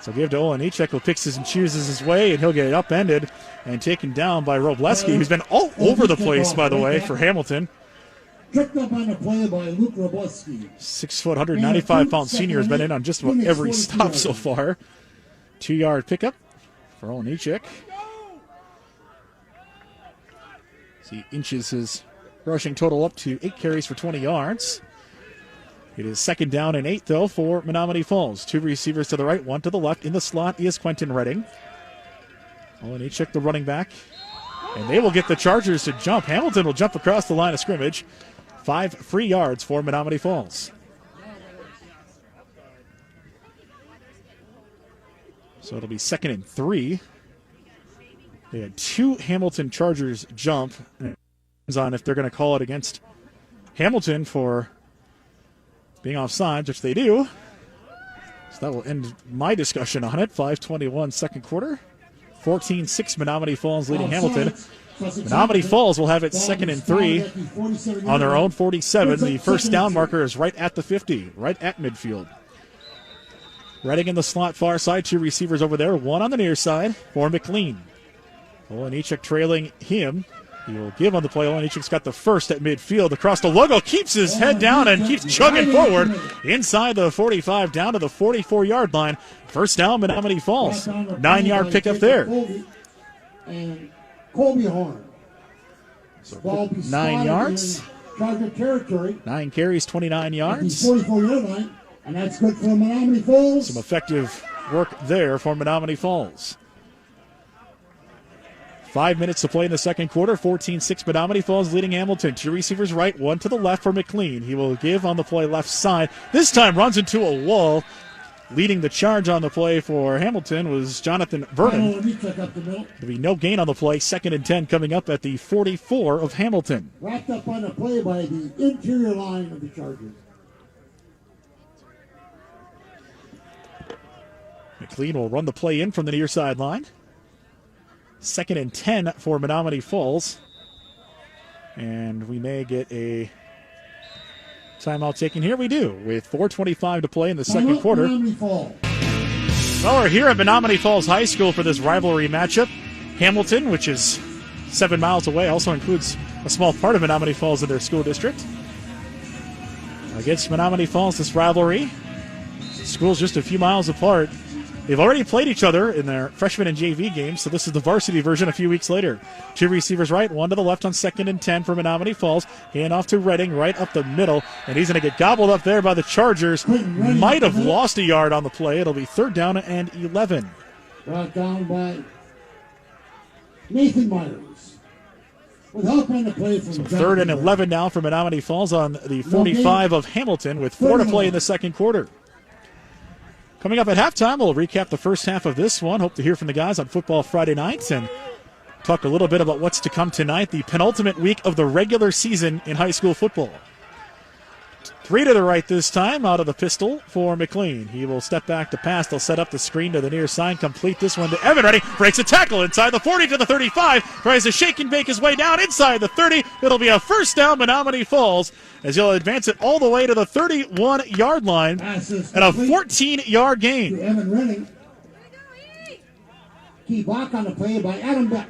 So give to Olenichek, who picks and chooses his way, and he'll get upended and taken down by Robleski, who's been all over the place, by the way, for Hamilton. Tripped up on the play by Luke Robleski. 6', 195-pound senior has been in on just about every stop so far. 2-yard pickup for Olenichek. He inches his rushing total up to 8 carries for 20 yards. It is 2nd down and 8, though, for Menomonee Falls. 2 receivers to the right, 1 to the left. In the slot is Quentin Redding. Olenichek, the running back. And they will get the Chargers to jump. Hamilton will jump across the line of scrimmage. 5 free yards for Menomonee Falls. So it'll be 2nd and 3. They had 2 Hamilton Chargers jump. And it depends on if they're going to call it against Hamilton for being offsides, which they do. So that will end my discussion on it. 5:21 second quarter. 14-6 Menomonee Falls leading Hamilton. Menomonee Falls will have it 2nd and 3 on their own 47. The first down marker is right at the 50, right at midfield. Redding in the slot far side. 2 receivers over there. 1 on the near side for McLean. Olenichek trailing him. He will give on the play. Olenichek's got the first at midfield. Across the logo, keeps his head down and keeps chugging forward inside the 45 down to the 44-yard line. First down, Menomonee Falls. 9-yard pickup there. And Colby Horn. So 9 yards. 9 carries, 29 yards. 44-yard line, and that's good for Menomonee Falls. Some effective work there for Menomonee Falls. 5 minutes to play in the second quarter. 14-6 Menomonee Falls leading Hamilton. 2 receivers right, 1 to the left for McLean. He will give on the play left side. This time runs into a wall. Leading the charge on the play for Hamilton was Jonathan Vernon. There'll be no gain on the play. 2nd and 10 coming up at the 44 of Hamilton. Wrapped up on the play by the interior line of the Chargers. McLean will run the play in from the near sideline. 2nd and 10 for Menomonee Falls. And we may get a timeout taken here. We do, with 4:25 to play in the second quarter. Well, we're here at Menomonee Falls High School for this rivalry matchup. Hamilton, which is 7 miles away, also includes a small part of Menomonee Falls in their school district. Against Menomonee Falls, this rivalry. Schools just a few miles apart. They've already played each other in their freshman and JV games, so this is the varsity version a few weeks later. 2 receivers right, 1 to the left on 2nd and 10 for Menomonee Falls. Hand off to Redding right up the middle, and he's going to get gobbled up there by the Chargers. Might have lost a yard on the play. It'll be 3rd down and 11. Brought down by Nathan Myers. With help on the play from 3rd and 11 now for Menomonee Falls on the 45 of Hamilton with 4 to play in the second quarter. Coming up at halftime, we'll recap the first half of this one. Hope to hear from the guys on Football Friday nights and talk a little bit about what's to come tonight, the penultimate week of the regular season in high school football. 3 to the right this time, out of the pistol for McLean. He will step back to pass. They'll set up the screen to the near side, complete this one to Evan Ready. Breaks a tackle inside the 40 to the 35. Tries to shake and bake his way down inside the 30. It'll be a first down, Menomonee Falls, as he'll advance it all the way to the 31-yard line and a 14-yard gain. Evan Redding. Key block on the play by Adam Beck.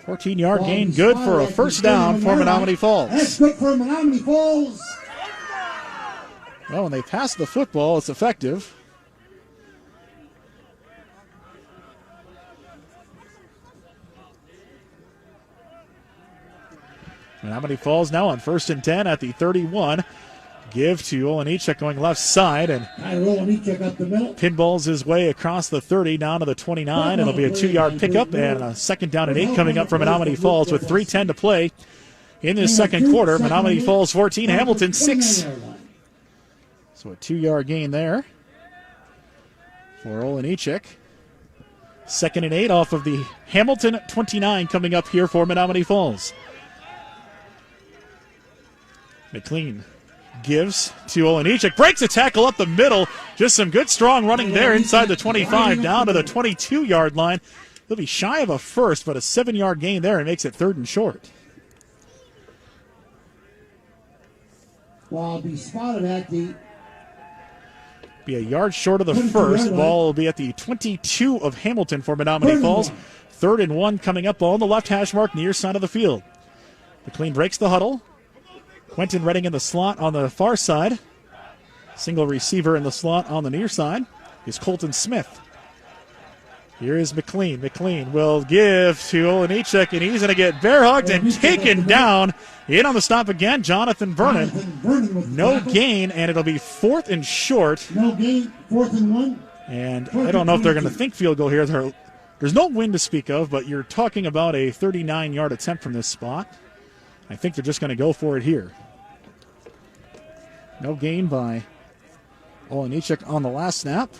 14-yard gain, good for a first down for Menomonee Falls. That's good for Menomonee Falls. Well, when they pass the football, it's effective. Menomonee Falls now on 1st and 10 at the 31. Give to Olenichek going left side, and pinballs his way across the 30 down to the 29. It'll be a 2-yard pickup and a 2nd down and 8 coming up from Menomonee Falls with 3:10 to play in this second quarter. Menomonee Falls 14, Hamilton 6. So a 2-yard gain there for Olenichek. 2nd and 8 off of the Hamilton 29 coming up here for Menomonee Falls. McLean gives to Olenichek, breaks a tackle up the middle. Just some good strong running there inside the 25 down to the 22-yard line. They'll be shy of a first, but a 7-yard gain there and makes it 3rd and short. Well, be spotted at the... Be a yard short of the first. Ball will be at the 22 of Hamilton for Menomonee Falls. 3rd and 1 coming up on the left hash mark near side of the field. McLean breaks the huddle. Quentin Redding in the slot on the far side. Single receiver in the slot on the near side is Colton Smith. Here is McLean. McLean will give to Olenichek, and he's going to get bear hugged and taken down. In on the stop again, Jonathan Vernon. No gain, and it'll be 4th and short. No gain, 4th and 1. And I don't know if they're going to think field goal here. There's no wind to speak of, but you're talking about a 39-yard attempt from this spot. I think they're just going to go for it here. No gain by Olenichek on the last snap.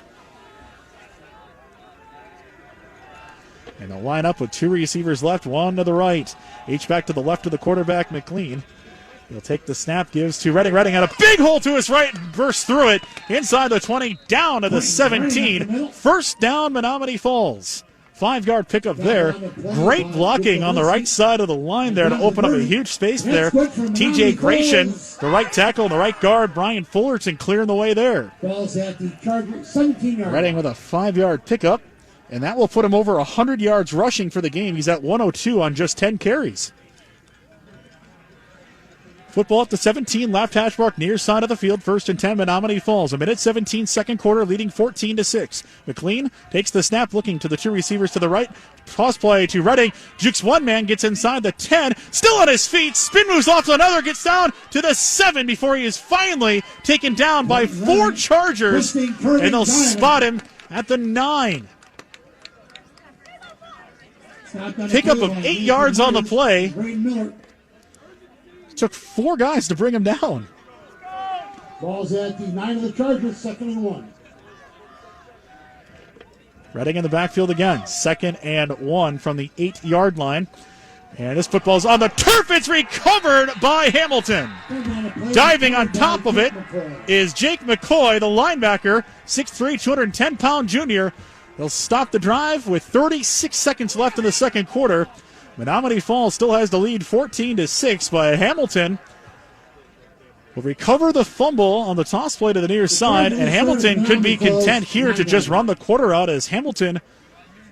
And they'll line up with 2 receivers left, 1 to the right. Each back to the left of the quarterback, McLean. He'll take the snap, gives to Redding. Redding had a big hole to his right, bursts through it. Inside the 20, down to the 17. First down, Menomonee Falls. 5-yard pickup there. Great blocking on the right side of the line there to open up a huge space there. TJ Gratian, the right tackle, and the right guard, Brian Fullerton clearing the way there. Redding with a 5-yard pickup, and that will put him over 100 yards rushing for the game. He's at 102 on just 10 carries. Football at the 17, left hash mark near side of the field. 1st and 10, Menomonee Falls. A minute 17, second quarter, leading 14-6. McLean takes the snap, looking to the 2 receivers to the right. Toss play to Redding. Jukes one man, gets inside the 10. Still on his feet. Spin moves off to another, gets down to the 7 before he is finally taken down by 4 Chargers. And they'll spot him at the 9. Pickup of 8 yards on the play. Took 4 guys to bring him down. Ball's at the 9 of the Chargers, 2nd and 1. Redding in the backfield again. 2nd and 1 from the 8-yard line. And this football's on the turf. It's recovered by Hamilton. Diving on top of it is Jake McCoy, the linebacker, 6'3", 210-pound junior. They'll stop the drive with 36 seconds left in the second quarter. Menomonee Falls still has the lead 14-6, but Hamilton will recover the fumble on the toss play to the near side, and Hamilton could be content here to just run the quarter out as Hamilton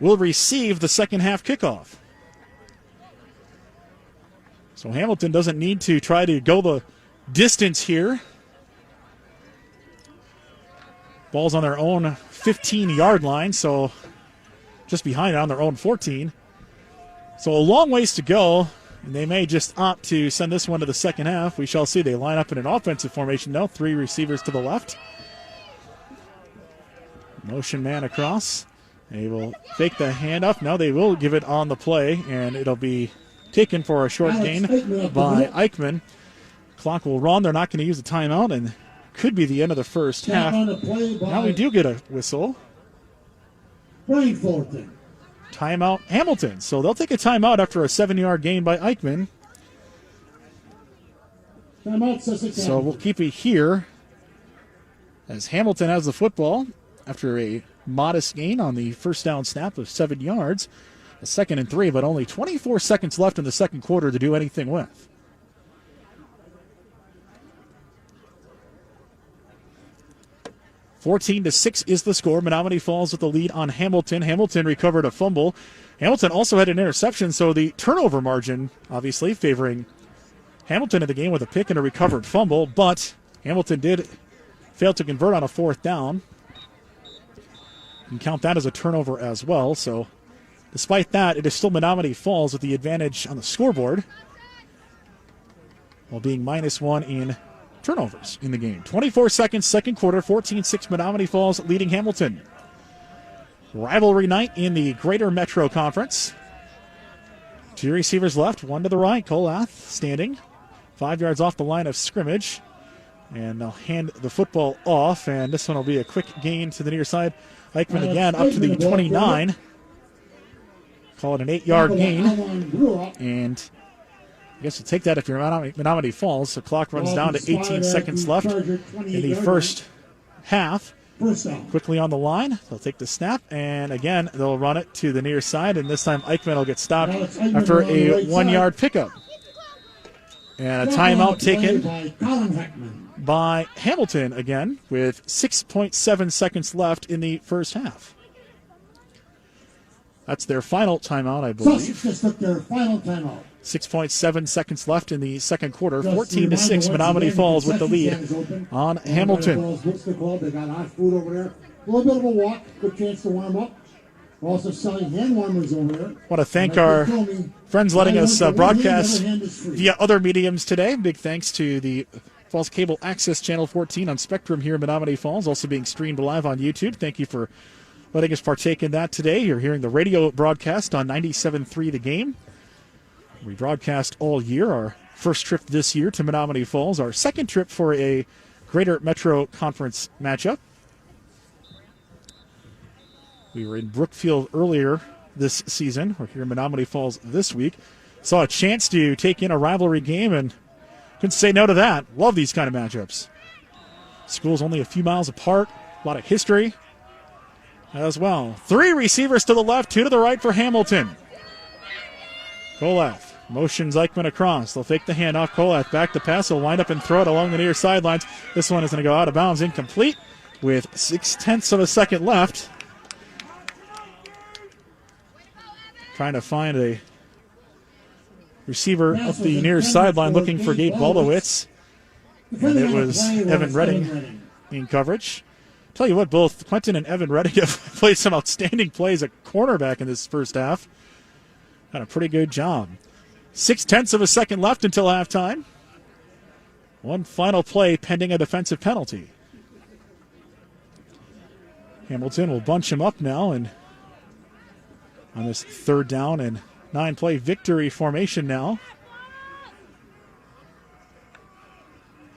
will receive the second half kickoff. So Hamilton doesn't need to try to go the distance here. Ball's on their own 15-yard line, so just behind it on their own 14. So a long ways to go, and they may just opt to send this one to the second half. We shall see. They line up in an offensive formation now. 3 receivers to the left. Motion man across. They will fake the handoff. No, they will give it on the play, and it'll be taken for a short gain by Eichmann. Clock will run. They're not going to use the timeout, and could be the end of the first half. Now we do get a whistle. Brian Fullerton. Timeout Hamilton. So they'll take a timeout after a 7-yard gain by Eichmann. So we'll keep it here as Hamilton has the football after a modest gain on the first down snap of 7 yards. A 2nd and 3, but only 24 seconds left in the second quarter to do anything with. 14-6 is the score. Menomonee Falls with the lead on Hamilton. Hamilton recovered a fumble. Hamilton also had an interception, so the turnover margin obviously favoring Hamilton in the game with a pick and a recovered fumble, but Hamilton did fail to convert on a fourth down. You can count that as a turnover as well, so despite that, it is still Menomonee Falls with the advantage on the scoreboard, while being -1 in turnovers in the game. 24 seconds, second quarter, 14-6 Menomonee Falls leading Hamilton. Rivalry night in the Greater Metro Conference. 2 receivers left, 1 to the right. Colath standing 5 yards off the line of scrimmage. And they'll hand the football off, and this one will be a quick gain to the near side. Eichmann again up to the 29. Call it an 8-yard gain. And I guess you'll take that if you're Menomonee Falls. The clock runs down to 18 seconds left in the first half. Quickly on the line, they'll take the snap, and again, they'll run it to the near side, and this time Eichmann will get stopped after a 1-yard pickup. And a timeout taken by Hamilton again with 6.7 seconds left in the first half. That's their final timeout, I believe. Just took their final timeout. 6.7 seconds left in the second quarter. 14-6, Menomonee Falls with the lead on Hamilton. They got hot food over there. A little bit of a walk, good chance to warm up. We're also selling hand warmers over there. I want to thank our friends letting us broadcast via other mediums today. Big thanks to the Falls Cable Access Channel 14 on Spectrum here in Menomonee Falls, also being streamed live on YouTube. Thank you for letting us partake in that today. You're hearing the radio broadcast on 97.3 The Game. We broadcast all year. Our first trip this year to Menomonee Falls, our second trip for a Greater Metro Conference matchup. We were in Brookfield earlier this season. We're here in Menomonee Falls this week. Saw a chance to take in a rivalry game and couldn't say no to that. Love these kind of matchups. Schools only a few miles apart. A lot of history as well. 3 receivers to the left, 2 to the right for Hamilton. Colath motions Eichmann across. They'll fake the handoff. Colath back to pass. He'll wind up and throw it along the near sidelines. This one is going to go out of bounds, incomplete, with 0.6 of a second left. Trying to find a receiver up the near sideline looking for Gabe Baldowitz. And it was Evan Redding in coverage. Tell you what, both Quentin and Evan Redding have played some outstanding plays at cornerback in this first half. Done a pretty good job. 0.6 of a second left until halftime. One final play pending a defensive penalty. Hamilton will bunch him up now and on this 3rd down and 9-play victory formation now.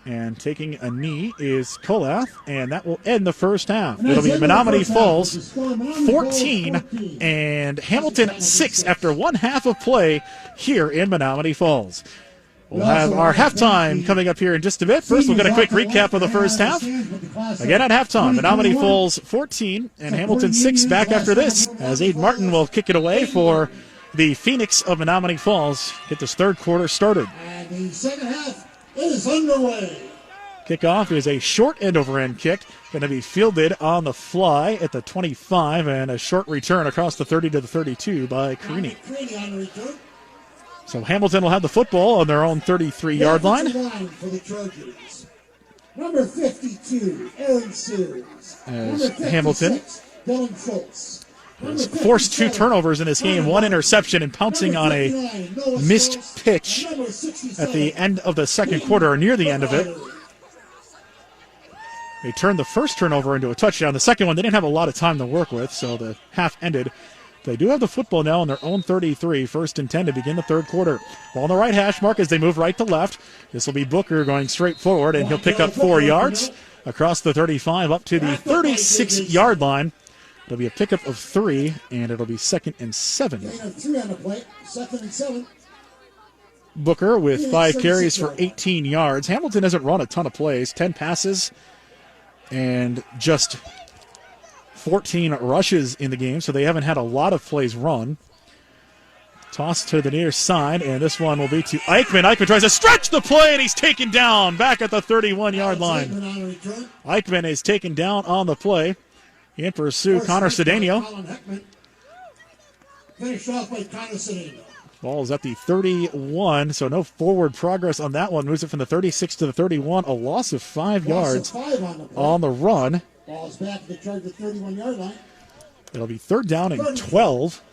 And taking a knee is Colath, and that will end the first half. It'll be Menomonee Falls 14 and Hamilton 6 after one half of play here in Menomonee Falls. We'll have our halftime coming up here in just a bit. First, we'll get a quick recap of the first half. Again at halftime, Menomonee Falls 14 and Hamilton 6 back after this, as Aiden Martin will kick it away for the Phoenix of Menomonee Falls. Get this third quarter started. And the second half is underway. Kickoff is a short end-over-end kick. Going to be fielded on the fly at the 25, and a short return across the 30 to the 32 by Carini. So Hamilton will have the football on their own 33-yard line. For the Trojans. Number 52, Aaron Sears. As Hamilton Dylan Schultz. has forced 2 turnovers in this game, 1 interception, and pouncing on a missed pitch at the end of the second quarter, or near the end of it. They turned the first turnover into a touchdown. The second one, they didn't have a lot of time to work with, so the half ended. They do have the football now on their own 33, 1st and 10 to begin the third quarter. Ball on the right hash mark as they move right to left. This will be Booker going straight forward, and he'll pick up 4 yards across the 35 up to the 36-yard line. It'll be a pickup of 3, and it'll be 2nd and 7. 3 on the play, 2nd and 7. Booker with 5 carries for 18 yards. Hamilton hasn't run a ton of plays, 10 passes, and just 14 rushes in the game, so they haven't had a lot of plays run. Toss to the near side, and this one will be to Eichmann. Eichmann tries to stretch the play, and he's taken down back at the 31-yard line. Eichmann is taken down on the play. In pursuit, Connor Cedeno. Finished off by Connor Cedeno. Ball is at the 31, so no forward progress on that one. Moves it from the 36 to the 31. A loss of 5 yards on the run. Ball's back to the Charger 31-yard line. It'll be third down and 12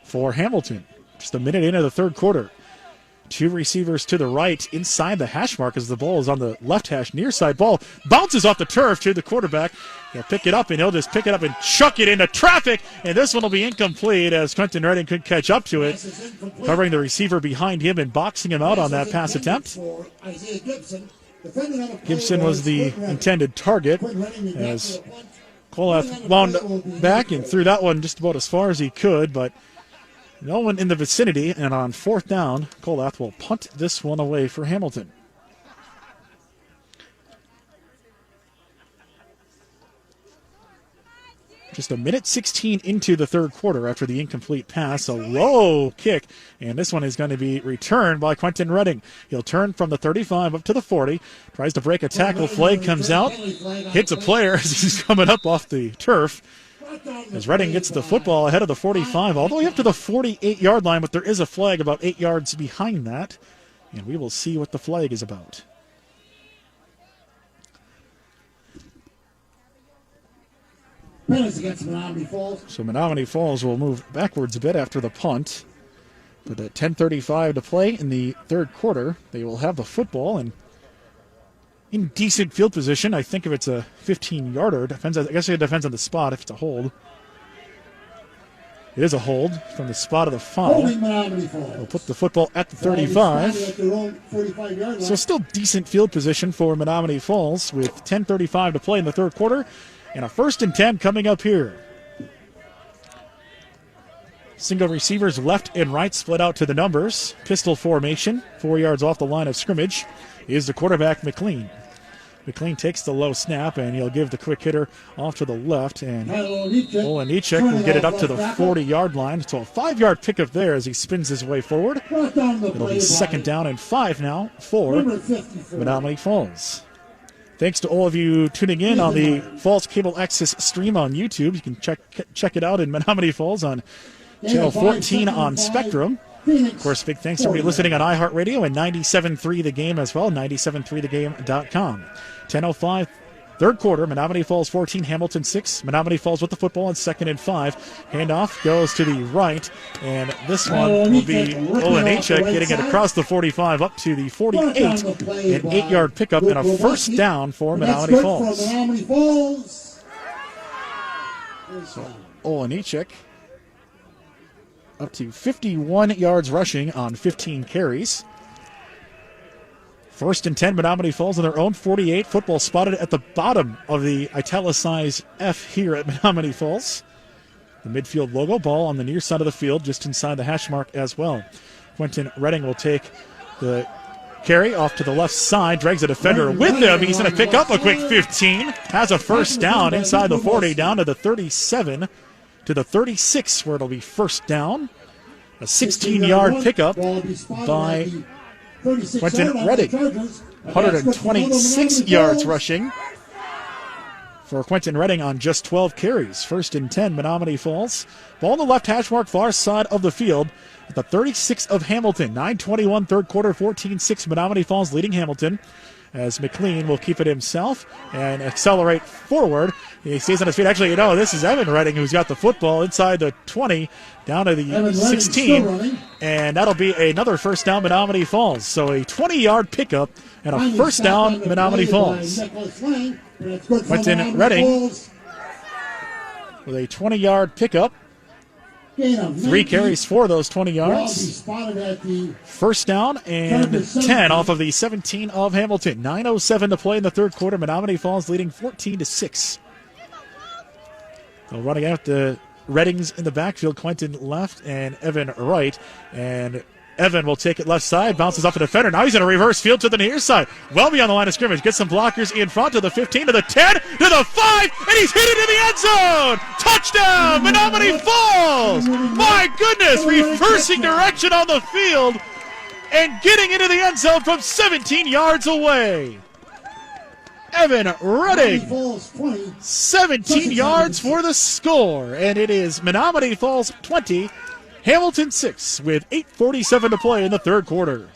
for Hamilton. Just a minute into the third quarter. 2 receivers to the right inside the hash mark as the ball is on the left hash near side. Ball bounces off the turf to the quarterback. He'll pick it up, and he'll just pick it up and chuck it into traffic. And this one will be incomplete as Quentin Redding couldn't catch up to it. Covering the receiver behind him and boxing him out on that pass attempt. Gibson was the intended target as Kolath wound back and threw that one just about as far as he could, but no one in the vicinity, and on fourth down, Kolath will punt this one away for Hamilton. Just a minute 16 into the third quarter after the incomplete pass. A low kick, and this one is going to be returned by Quentin Redding. He'll turn from the 35 up to the 40, tries to break a tackle, flag comes out, hits a player as he's coming up off the turf. As Redding gets the football ahead of the 45, all the way up to the 48-yard line, but there is a flag about 8 yards behind that, and we will see what the flag is about. Against Menomonee Falls. So Menomonee Falls will move backwards a bit after the punt, but at 10:35 to play in the third quarter, they will have the football and in decent field position. I think if it's a 15-yarder, I guess it depends on the spot if it's a hold. It is a hold from the spot of the foul. They'll put the football at the 35. So still decent field position for Menomonee Falls with 10:35 to play in the third quarter. And a 1st and 10 coming up here. Single receivers left and right split out to the numbers. Pistol formation, 4 yards off the line of scrimmage, is the quarterback McLean. McLean takes the low snap, and he'll give the quick hitter off to the left. And Olenichek will get it up to the 40-yard line. So a 5-yard pickup there as he spins his way forward. It'll be 2nd down and 5 now for Menomonee Falls. Thanks to all of you tuning in on the Falls Cable Access stream on YouTube. You can check it out in Menomonee Falls on channel 14 on Spectrum. Of course, big thanks to everybody listening on iHeartRadio and 97.3 The Game as well, 97.3thegame.com. 10:05, third quarter, Menomonee Falls 14, Hamilton 6. Menomonee Falls with the football on 2nd and 5. Handoff goes to the right, and this one will be Olenichek getting it across the 45 up to the 48. An 8-yard pickup and a 1st down for Menomonee Falls. So Olenichek up to 51 yards rushing on 15 carries. 1st and 10, Menomonee Falls on their own 48. Football spotted at the bottom of the italicized F here at Menomonee Falls. The midfield logo, ball on the near side of the field, just inside the hash mark as well. Quentin Redding will take the carry off to the left side, drags a defender with him. He's going to pick up a quick 15. Has a 1st down inside the 40, down to the 37, to the 36, where it'll be 1st down. A 16-yard pickup by Quentin Redding. 126 yards rushing for Quentin Redding on just 12 carries. 1st and 10, Menomonee Falls. Ball on the left hash mark, far side of the field at the 36 of Hamilton. 9:21 third quarter, 14-6, Menomonee Falls leading Hamilton, as McLean will keep it himself and accelerate forward. He stays on his feet. Actually, this is Evan Redding who's got the football inside the 20 down to the 16, and that'll be another 1st down, Menomonee Falls. So a 20-yard pickup and a 1st down, Menomonee Falls. Quentin Redding with a 20-yard pickup. 3 carries for those 20 yards. 1st down and 10 off of the 17 of Hamilton. 9:07 to play in the third quarter. Menomonee Falls leading 14-6. They'll run again with the Reddings in the backfield. Quentin left and Evan right. And Evan will take it left side, bounces off a defender. Now he's in a reverse field to the near side. Well beyond the line of scrimmage. Gets some blockers in front to the 15, to the 10, to the 5, and he's hit it in the end zone. Touchdown, Menomonee Falls! My goodness, reversing direction on the field and getting into the end zone from 17 yards away. Evan Redding, 17 yards for the score, and it is Menomonee Falls 20, Hamilton 6, with 8:47 to play in the third quarter.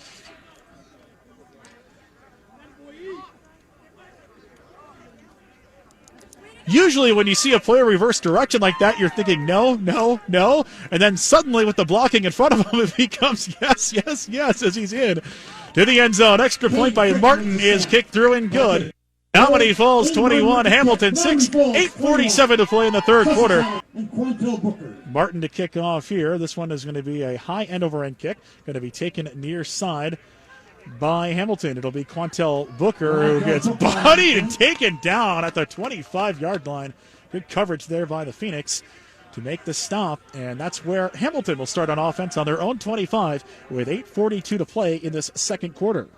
Usually when you see a player reverse direction like that, you're thinking no, no, no. And then suddenly with the blocking in front of him, it becomes yes, yes, yes as he's in to the end zone. Extra point by Martin is kicked through and good. Menomonee Falls 21, Hamilton 6, 8:47 to play in the third quarter. Martin to kick off here. This one is going to be a high end over end kick. Going to be taken near side by Hamilton. It'll be Quantel Booker who gets bodied and taken down at the 25-yard line. Good coverage there by the Phoenix to make the stop, and that's where Hamilton will start on offense on their own 25 with 8:42 to play in this second quarter.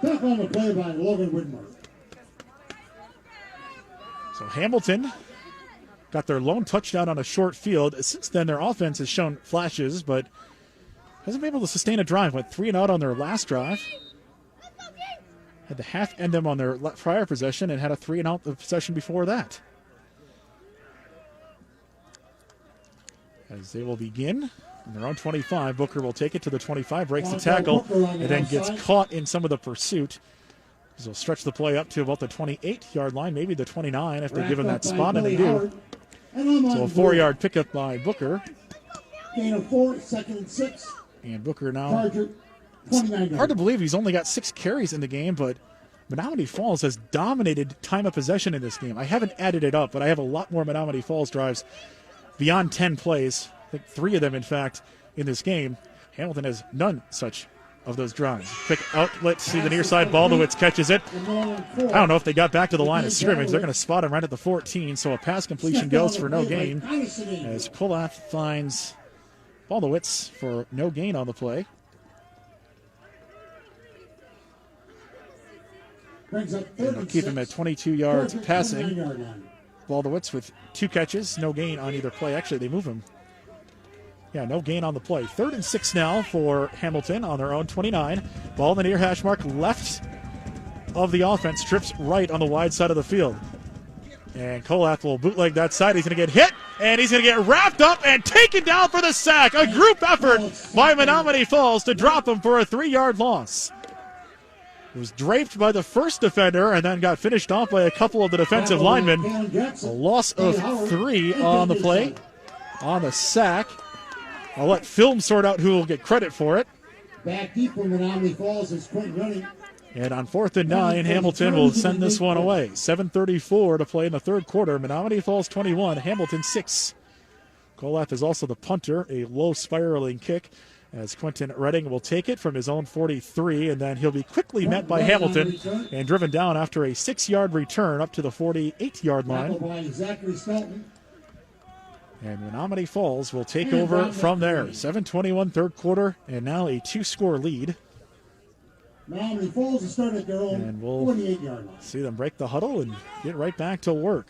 Back on the play by Logan Whitmer. So Hamilton got their lone touchdown on a short field. Since then, their offense has shown flashes, but hasn't been able to sustain a drive. Went 3 and out on their last drive. Had to half end them on their prior possession and had a 3 and out possession before that. As they will begin on their own 25, Booker will take it to the 25, breaks the tackle, and then gets caught in some of the pursuit. They'll stretch the play up to about the 28-yard line, maybe the 29 if they give him that spot, and they do. So a 4-yard pickup by Booker. Gain of 4, second and 6. And Booker now, it's hard to believe he's only got 6 carries in the game, but Menomonee Falls has dominated time of possession in this game. I haven't added it up, but I have a lot more Menomonee Falls drives beyond 10 plays. I think 3 of them, in fact, in this game. Hamilton has none such of those drives. Quick outlet to the near side. Baldowitz catches it. I don't know if they got back to the line of scrimmage. They're going to spot him right at the 14, so a pass completion goes for no gain as Kolath finds Baldowitz for no gain on the play. And they'll keep him at 22 yards passing. Baldowitz with 2 catches, no gain on either play. Actually, they move him. Yeah, no gain on the play. 3rd and 6 now for Hamilton on their own 29. Ball in the near hash mark, left of the offense, trips right on the wide side of the field. And Kolath will bootleg that side. He's going to get hit, and he's going to get wrapped up and taken down for the sack. A group effort by Menomonee Falls to drop him for a 3-yard loss. It was draped by the first defender and then got finished off by a couple of the defensive linemen. A loss of 3 on the play, on the sack. I'll let film sort out who will get credit for it. Back deep from Menomonee Falls is Quentin Running. And on 4th and 9, Hamilton will send this one away. 7:34 to play in the third quarter. Menomonee Falls 21, Hamilton 6. Kolath is also the punter, a low spiraling kick, as Quentin Redding will take it from his own 43, and then he'll be quickly met by Hamilton and driven down after a 6-yard return up to the 48-yard line. And Menomonee Falls will take over from there. 7:21 third quarter, and now a 2-score lead. Menomonee Falls has started their own 48-yard line. See them break the huddle and get right back to work.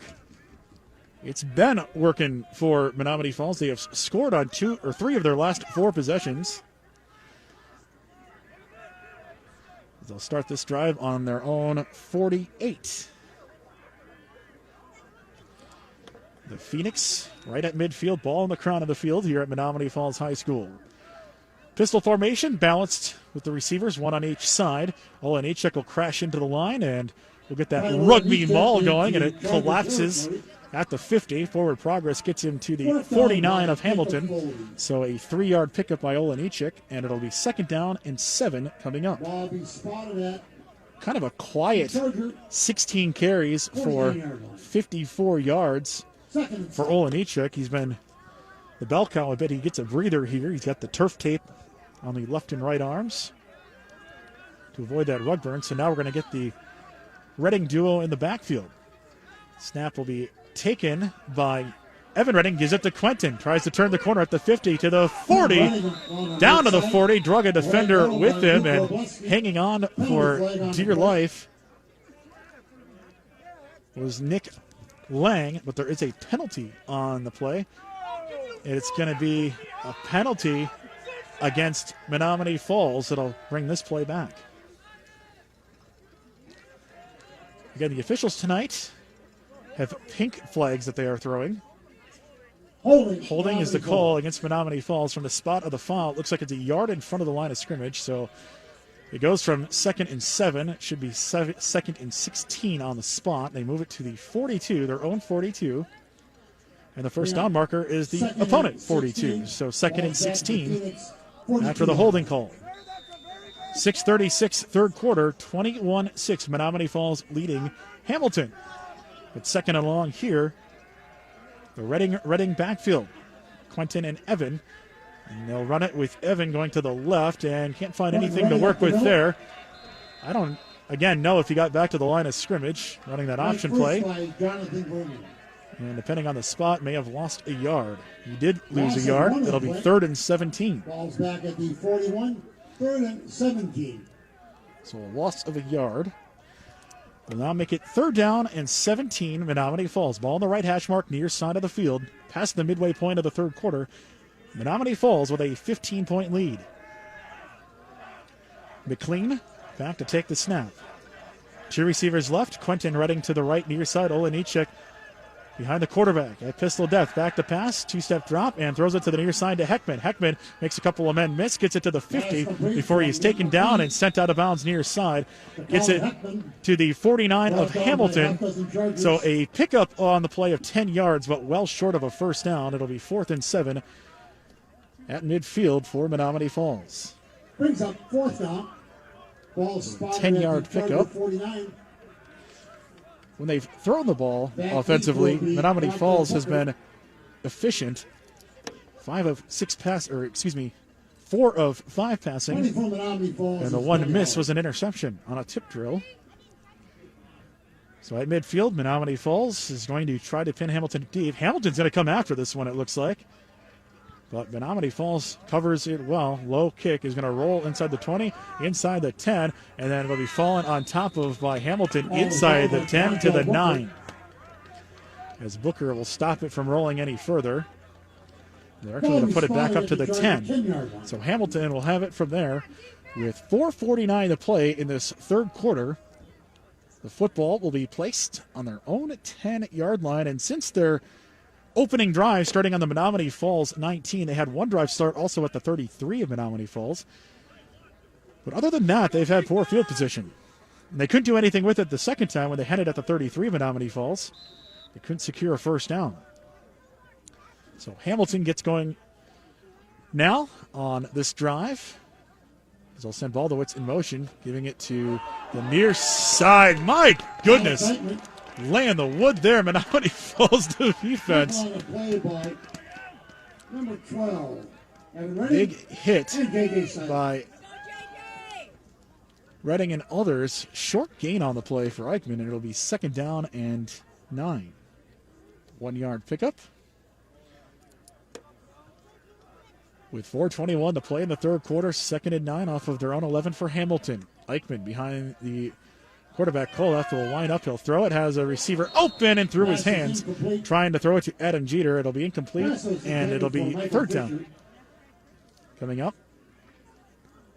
It's been working for Menomonee Falls. They have scored on 2 or 3 of their last 4 possessions. They'll start this drive on their own 48. The Phoenix right at midfield, ball in the crown of the field here at Menomonee Falls High School. Pistol formation, balanced with the receivers, 1 on each side. Olenichek will crash into the line, and we'll get that rugby maul going, and it collapses at the 50. Forward progress gets him to the 49 of Hamilton. So a 3-yard pickup by Olenichek, and it'll be 2nd down and 7 coming up. Kind of a quiet 16 carries for 54 yards for Olenichek. He's been the bell cow a bit. He gets a breather here. He's got the turf tape on the left and right arms to avoid that rug burn. So now we're going to get the Redding duo in the backfield. Snap will be taken by Evan Redding, gives it to Quentin, tries to turn the corner at the 50 to the 40, down to the 40, drug a defender with him and hanging on for dear life was Nick Lang, but there is a penalty on the play. It's going to be a penalty against Menomonee Falls that'll bring this play back. Again, the officials tonight have pink flags that they are throwing. Holding is the call against Menomonee Falls from the spot of the foul. It looks like it's a yard in front of the line of scrimmage, so it goes from 2nd and 7. It should be 2nd and 16 on the spot. They move it to the 42, their own 42. And the first down marker is the opponent 42. So 2nd and 16 after the holding call. 6:36 third quarter, 21-6. Menomonee Falls leading Hamilton. But second and long here, the Reading backfield. Quentin and Evan. And they'll run it with Evan going to the left and can't find anything to work with there. I don't, again, know if he got back to the line of scrimmage running that option play. And depending on the spot, may have lost a yard. He did lose a yard. It'll be 3rd and 17. Ball's back at the 41, 3rd and 17. So a loss of a yard. Will now make it 3rd down and 17, Menomonee Falls. Ball on the right hash mark, near side of the field, past the midway point of the third quarter. Menomonee Falls with a 15-point lead. McLean back to take the snap. 2 receivers left. Quentin Reading to the right, near side. Olenichek behind the quarterback at pistol depth. Back to pass, 2-step drop, and throws it to the near side to Heckman. Heckman makes a couple of men miss, gets it to the 50 before he's taken down and sent out of bounds near side. Gets it to the 49 of Hamilton. So a pickup on the play of 10 yards, but well short of a first down. It'll be 4th and 7 at midfield for Menomonee Falls. Brings up 4th down. Ball spotted 10-yard pickup. 49. When they've thrown the ball offensively, Menomonee Falls has been efficient. 4 of 5 passing. And the one miss was an interception on a tip drill. So at midfield, Menomonee Falls is going to try to pin Hamilton deep. Hamilton's going to come after this one, it looks like. But Menomonee Falls covers it well. Low kick is going to roll inside the 20, inside the 10, and then it'll be fallen on top of by Hamilton inside the 10 to the 9. As Booker will stop it from rolling any further. They're actually going to put it back up to the 10. So Hamilton will have it from there with 4:49 to play in this third quarter. The football will be placed on their own 10-yard line, and since they're opening drive starting on the Menomonee Falls 19. They had one drive start also at the 33 of Menomonee Falls. But other than that, they've had poor field position. And they couldn't do anything with it the second time when they had it at the 33 of Menomonee Falls. They couldn't secure a first down. So Hamilton gets going now on this drive. As they'll send Baldowitz in motion, giving it to the near side. My goodness. Laying the wood there. Menomonee Falls to defense. Number 12. Big hit by Reading and others. Short gain on the play for Eichmann, and it'll be 2nd down and 9. 1-yard pickup. With 4:21 to play in the third quarter, 2nd and 9 off of their own 11 for Hamilton. Eichmann behind the quarterback. Koloff will line up. He'll throw it. Has a receiver open and through his hands. Trying to throw it to Adam Jeter. It'll be incomplete, and it'll be 3rd down. Coming up.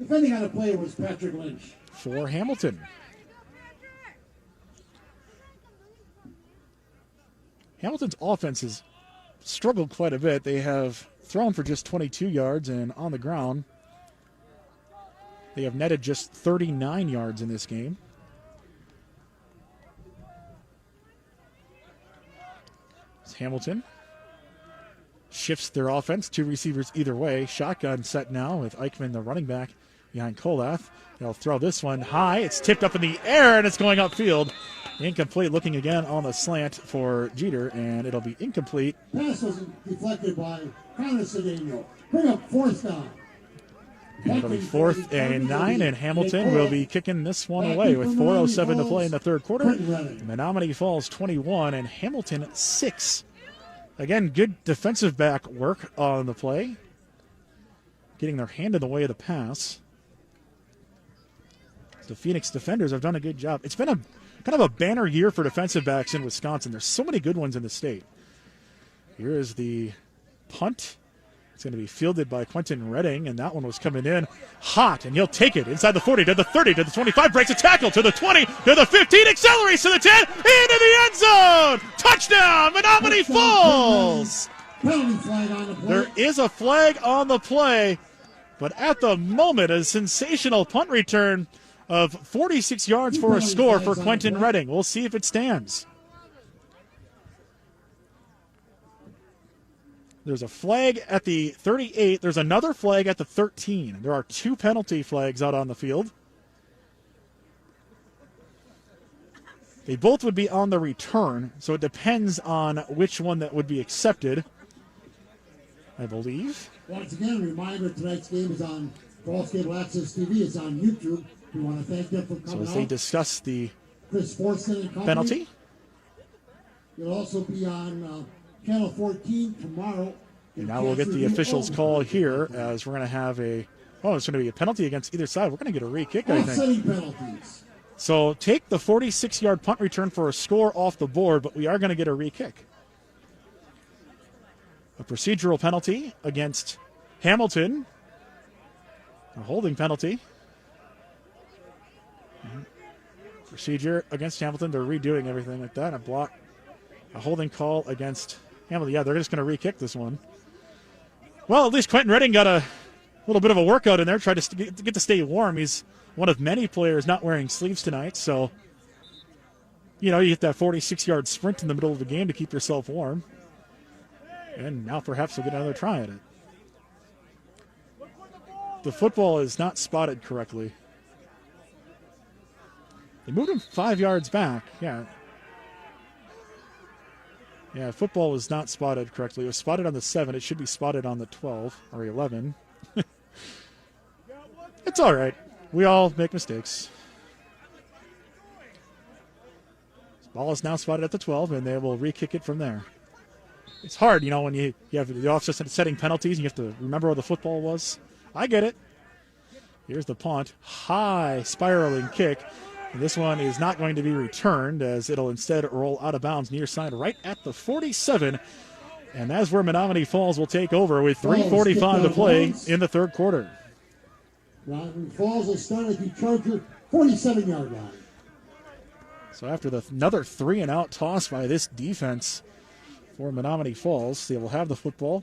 Defending on the play was Patrick Lynch. For Hamilton. Hamilton's offense has struggled quite a bit. They have thrown for just 22 yards, and on the ground, they have netted just 39 yards in this game. Hamilton shifts their offense. 2 receivers either way. Shotgun set now with Eichmann, the running back, behind Kolath. They'll throw this one high. It's tipped up in the air, and it's going upfield. Incomplete. Looking again on the slant for Jeter, and it'll be incomplete. Pass was deflected by Connor Cedeno. Bring up 4th down. It'll be 4th and 9, and Hamilton will be kicking this one away with 4:07 to play in the third quarter. Menomonee Falls 21 and Hamilton 6. Again, good defensive back work on the play. Getting their hand in the way of the pass. The Phoenix defenders have done a good job. It's been a kind of a banner year for defensive backs in Wisconsin. There's so many good ones in the state. Here is the punt. It's going to be fielded by Quentin Redding, and that one was coming in hot, and he'll take it inside the 40, to the 30, to the 25, breaks a tackle, to the 20, to the 15, accelerates to the 10, into the end zone! Touchdown, Menomonee Falls! Penalty flag on the play. There is a flag on the play, but at the moment, a sensational punt return of 46 yards for a score for Quentin Redding. We'll see if it stands. There's a flag at the 38. There's another flag at the 13. There are 2 penalty flags out on the field. They both would be on the return, so it depends on which one that would be accepted, I believe. Once again, a reminder, tonight's game is on Falls Cable Access TV. It's on YouTube. We want to thank them for coming out. So as they discuss the Chris Forston and company. penalty. It'll also be on Channel 14 tomorrow. And now we'll get the officials' call here as we're going to have it's going to be a penalty against either side. We're going to get a re-kick, I think. Offsetting penalties. So take the 46-yard punt return for a score off the board, but we are going to get a re-kick. A procedural penalty against Hamilton. A holding penalty. Procedure against Hamilton. They're redoing everything like that. A holding call against Hamilton. Yeah, they're just going to re-kick this one. Well, at least Quentin Redding got a little bit of a workout in there, tried to get to stay warm. He's one of many players not wearing sleeves tonight, so, you get that 46-yard sprint in the middle of the game to keep yourself warm. And now perhaps we'll get another try at it. The football is not spotted correctly. They moved him 5 yards back, yeah. Yeah, football was not spotted correctly. It was spotted on the 7. It should be spotted on the 12 or 11. It's all right. We all make mistakes. This ball is now spotted at the 12, and they will re-kick it from there. It's hard, when you have the offset setting penalties, and you have to remember where the football was. I get it. Here's the punt. High spiraling kick. And this one is not going to be returned, as it'll instead roll out of bounds near side right at the 47. And that's where Menomonee Falls will take over with 3:45 to play in the third quarter. Menomonee Falls will start at the Charger 47-yard line. So after another 3-and-out toss by this defense for Menomonee Falls, they will have the football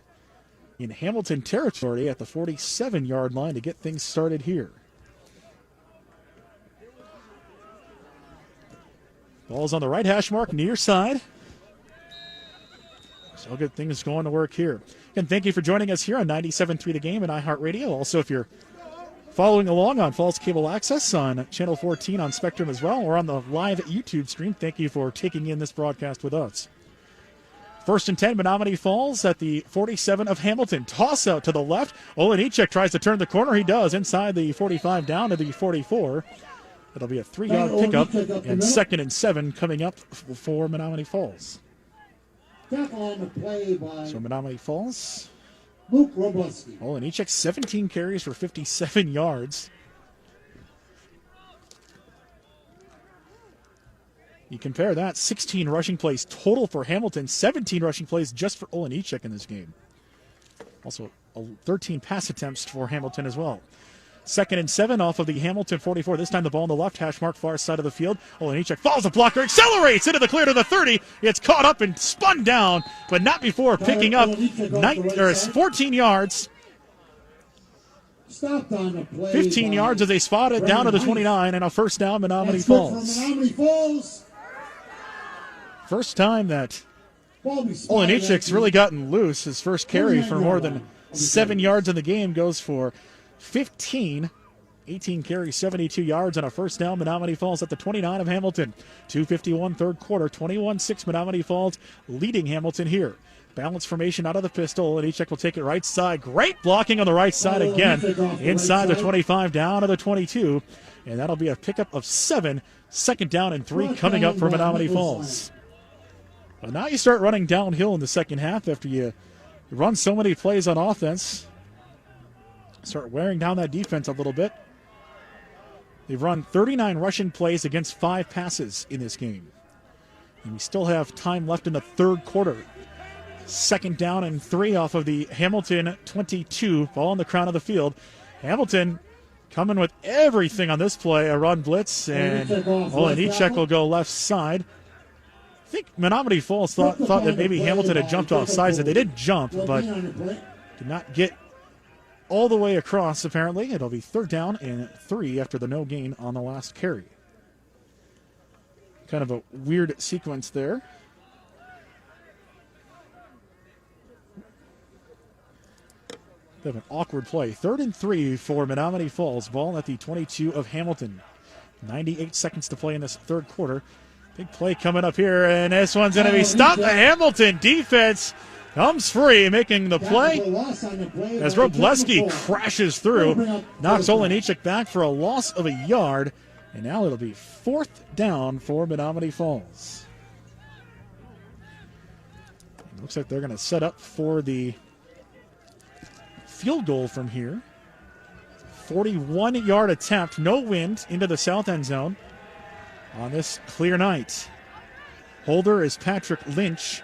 in Hamilton territory at the 47-yard line to get things started here. Ball's on the right hash mark, near side. So good things going to work here. And thank you for joining us here on 97.3 The Game and iHeartRadio. Also, if you're following along on Falls Cable Access on Channel 14 on Spectrum as well, or on the live YouTube stream, thank you for taking in this broadcast with us. 1st and 10, Menomonee Falls at the 47 of Hamilton. Toss out to the left. Olenichek tries to turn the corner. He does inside the 45 down to the 44. It'll be a 3-yard pickup, and 2nd and 7 coming up for Menomonee Falls. Tackle on the play by So Menomonee Falls. Luke Robleski. Olenichek, 17 carries for 57 yards. You compare that, 16 rushing plays total for Hamilton, 17 rushing plays just for Olenichek in this game. Also, 13 pass attempts for Hamilton as well. 2nd and 7 off of the Hamilton 44. This time the ball on the left hash mark, far side of the field. Olenichek follows the blocker, accelerates into the clear to the 30. It's caught up and spun down, but not before picking up 14 yards. Stopped on the play 15 yards as they spot it down to the 29, and a first down, Menomonee Falls. Menomonee Falls. First time that Olenichek's really gotten loose. His first carry for more than 7 yards in the game goes for 15. 18 carries, 72 yards, and a first down. Menomonee Falls at the 29 of Hamilton. 2:51 third quarter, 21-6 Menomonee Falls leading Hamilton here. Balance formation out of the pistol. Olenichek will take it right side. Great blocking on the right side again. Inside the 25 down to the 22. And that'll be a pickup of 7. 2nd down and 3 coming up for Menomonee Falls. Well, now you start running downhill in the second half after you run so many plays on offense. Start wearing down that defense a little bit. They've run 39 rushing plays against 5 passes in this game. And we still have time left in the third quarter. 2nd down and 3 off of the Hamilton 22. Ball on the crown of the field. Hamilton coming with everything on this play. A run blitz, and Enichek will go left side. I think Menomonee Falls thought that maybe Hamilton had jumped off sides. They did jump, but did not get all the way across, apparently. It'll be 3rd down and 3 after the no gain on the last carry. Kind of a weird sequence there. They have an awkward play. 3rd and 3 for Menomonee Falls. Ball at the 22 of Hamilton. 98 seconds to play in this third quarter. Big play coming up here, and this one's going to be stopped. The Hamilton defense comes free, making the play as Robleski crashes through, knocks Enichek back for a loss of a yard, and now it'll be 4th down for Menomonee Falls. It looks like they're going to set up for the field goal from here. 41-yard attempt, no wind into the south end zone on this clear night. Holder is Patrick Lynch.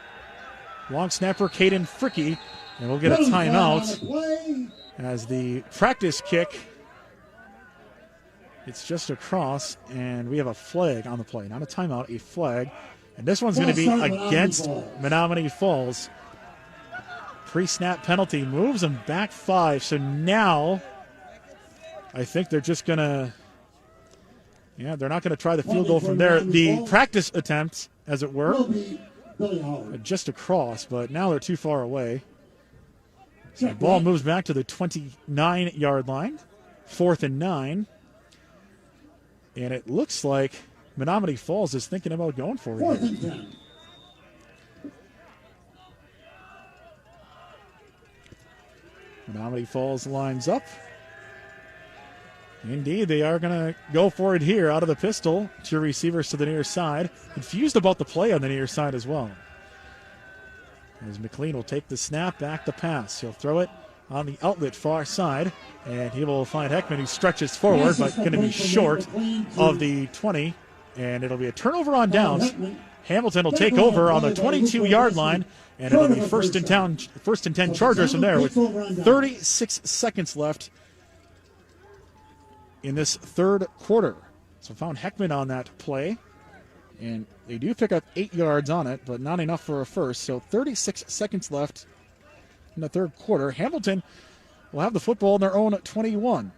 Long snapper, Caden Fricky, and we'll get a timeout as the practice kick, it's just across, and we have a flag on the play. Not a timeout, a flag. And this one's going to be against Menomonee Falls. Pre-snap penalty moves them back 5. So now I think they're just going to, they're not going to try the field goal from there. The practice attempt, as it were, just across, but now they're too far away. So the ball moves back to the 29-yard line, 4th and 9. And it looks like Menomonee Falls is thinking about going for it. 4th and 10. Menomonee Falls lines up. Indeed, they are going to go for it here out of the pistol. 2 receivers to the near side. Confused about the play on the near side as well. As McLean will take the snap, back the pass. He'll throw it on the outlet far side, and he will find Heckman, who stretches forward, but going to be short of the 20, and it'll be a turnover on downs. Hamilton will take over on the 22-yard line, and it'll be first and 10 Chargers from there with 36 seconds left in this third quarter. So found Heckman on that play, and they do pick up 8 yards on it, but not enough for a first. So 36 seconds left in the third quarter. Hamilton will have the football in their own 21.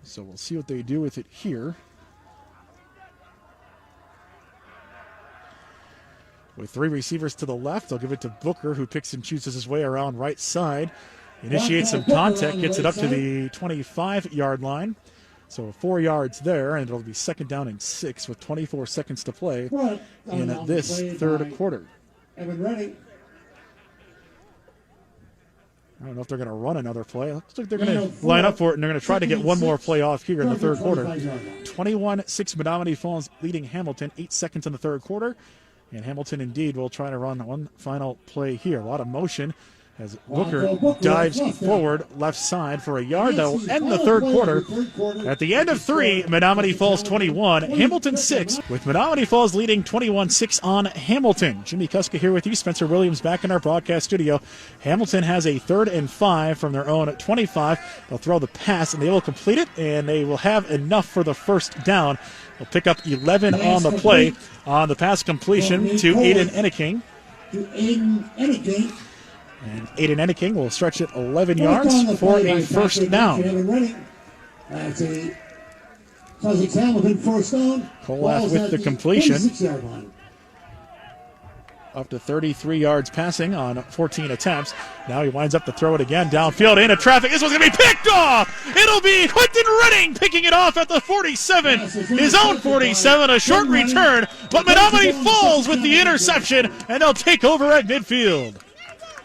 So we'll see what they do with it here. With 3 receivers to the left, they'll give it to Booker, who picks and chooses his way around right side. Initiates some contact, gets it up to the 25-yard line. So 4 yards there, and it'll be 2nd down and 6 with 24 seconds to play in this third quarter. Evan Redding. I don't know if they're going to run another play. Looks like they're going to line up for it, and they're going to try to get one more play off here in the third quarter. 21-6 Menomonee Falls leading Hamilton. 8 seconds in the third quarter. And Hamilton, indeed, will try to run one final play here. A lot of motion as Booker dives forward left side for a yard that will end the third quarter. At the end of 3, Menomonee Falls 21, Hamilton 6, with Menomonee Falls leading 21-6 on Hamilton. Jimmy Kuska here with you. Spencer Williams back in our broadcast studio. Hamilton has a 3rd and 5 from their own 25. They'll throw the pass, and they will complete it, and they will have enough for the first down. They'll pick up 11 on the play on the pass completion to Aiden Enneking. And Aiden Enneking will stretch it 11 yards for a first down. That's a Sussex Hamilton first down. Kolaf with the completion. Up to 33 yards passing on 14 attempts. Now he winds up to throw it again downfield into traffic. This one's going to be picked off. It'll be Quentin Redding picking it off at the 47. His own 47, a short return. But Menomonee Falls with the interception, and they'll take over at midfield.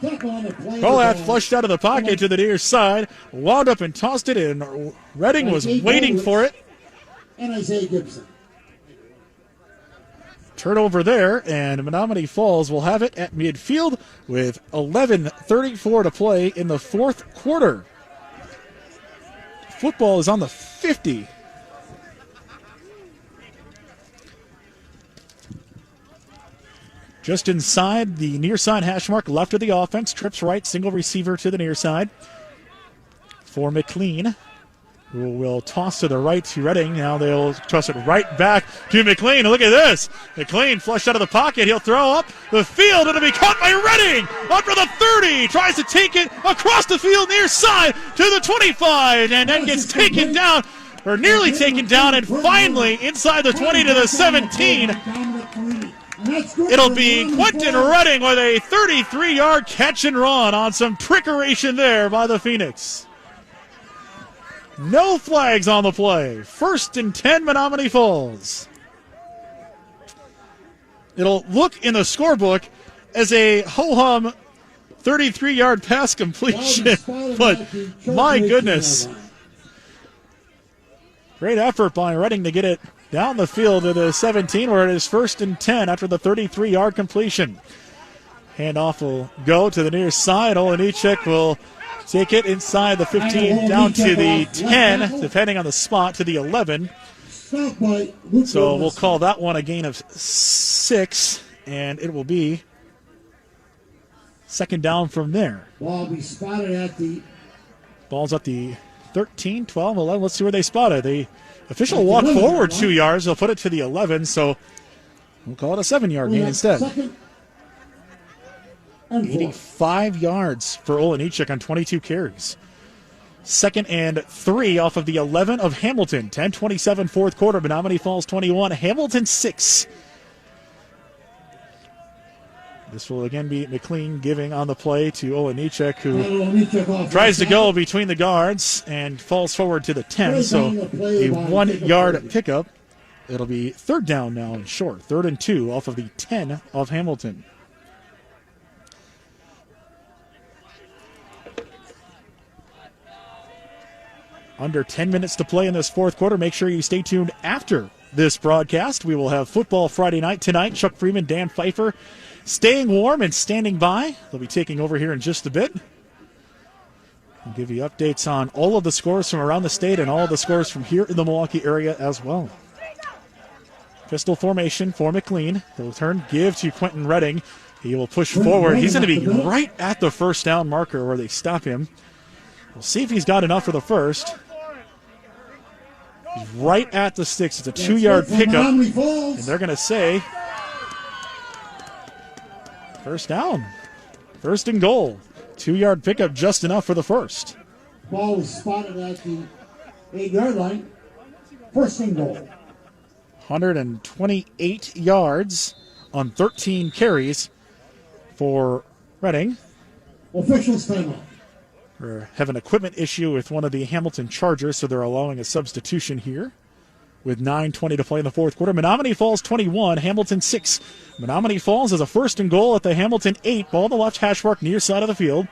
Kolaf flushed out of the pocket to the near side, wound up and tossed it in. Redding was waiting for it. And Isaiah Gibson. Turnover there, and Menomonee Falls will have it at midfield with 11:34 to play in the fourth quarter. football is on the 50. Just inside the near side hash mark, left of the offense. Trips right, single receiver to the near side for McLean, who will toss to the right to Redding. Now they'll toss it right back to McLean. Look at this. McLean flushed out of the pocket. He'll throw up the field. It'll be caught by Redding. Under the 30. Tries to take it across the field near side to the 25. And then gets taken down, or nearly taken down, and finally inside the 20 to the 17. It'll be Quentin Redding with a 33-yard catch and run on some trickeration there by the Phoenix. No flags on the play. 1st and 10, Menomonee Falls. It'll look in the scorebook as a ho-hum 33-yard pass completion, but my goodness. Great effort by Redding to get it down the field to the 17, where it is 1st and 10 after the 33-yard completion. Handoff will go to the near side. Olenichek will take it inside the 15 down to the 10, depending on the spot, to the 11. So we'll call that one a gain of 6, and it will be 2nd down from there. Ball be spotted at the... Ball's at the 13, 12, 11. Let's see where they spot it. The official walk forward 2 yards. They'll put it to the 11, so we'll call it a 7-yard gain instead. 85 yards for Olenichek on 22 carries. 2nd and 3 off of the 11 of Hamilton. 10:27 fourth quarter. Menomonee Falls 21, Hamilton 6. This will again be McLean giving on the play to Olenichek, who tries to go between the guards and falls forward to the 10. So a 1-yard pickup. It'll be 3rd down now and short. 3rd and 2 off of the 10 of Hamilton. Under 10 minutes to play in this fourth quarter. Make sure you stay tuned after this broadcast. We will have football Friday night tonight. Chuck Freeman, Dan Pfeiffer staying warm and standing by. They'll be taking over here in just a bit. I'll give you updates on all of the scores from around the state and all of the scores from here in the Milwaukee area as well. Pistol formation for McLean. They'll turn, give to Quentin Redding. He will push forward. He's going to be right at the 1st down marker where they stop him. We'll see if he's got enough for the 1st. He's right at the sticks. It's a 2-yard pickup. And they're going to say 1st down. 1st and goal. 2-yard pickup, just enough for the 1st. Ball was spotted at the 8-yard line. 1st and goal. 128 yards on 13 carries for Redding. Officials timeout. We're having an equipment issue with one of the Hamilton Chargers, so they're allowing a substitution here with 9:20 to play in the fourth quarter. Menomonee Falls 21, Hamilton 6. Menomonee Falls has a 1st and goal at the Hamilton 8. Ball the left hash mark near side of the field.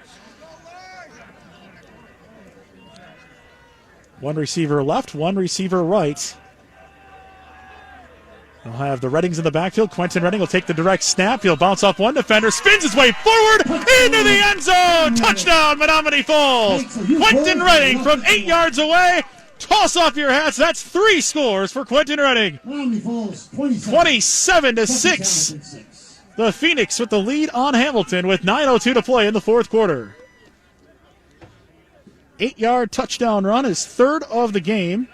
One receiver left, one receiver right. They'll have the Reddings in the backfield. Quentin Redding will take the direct snap. He'll bounce off one defender, spins his way forward into the end zone. Touchdown, Menomonee Falls. Quentin Redding from 8 yards away. Toss off your hats. That's 3 scores for Quentin Redding. 27-6. The Phoenix with the lead on Hamilton with 9:02 to play in the fourth quarter. 8-yard touchdown run, his 3rd of the game.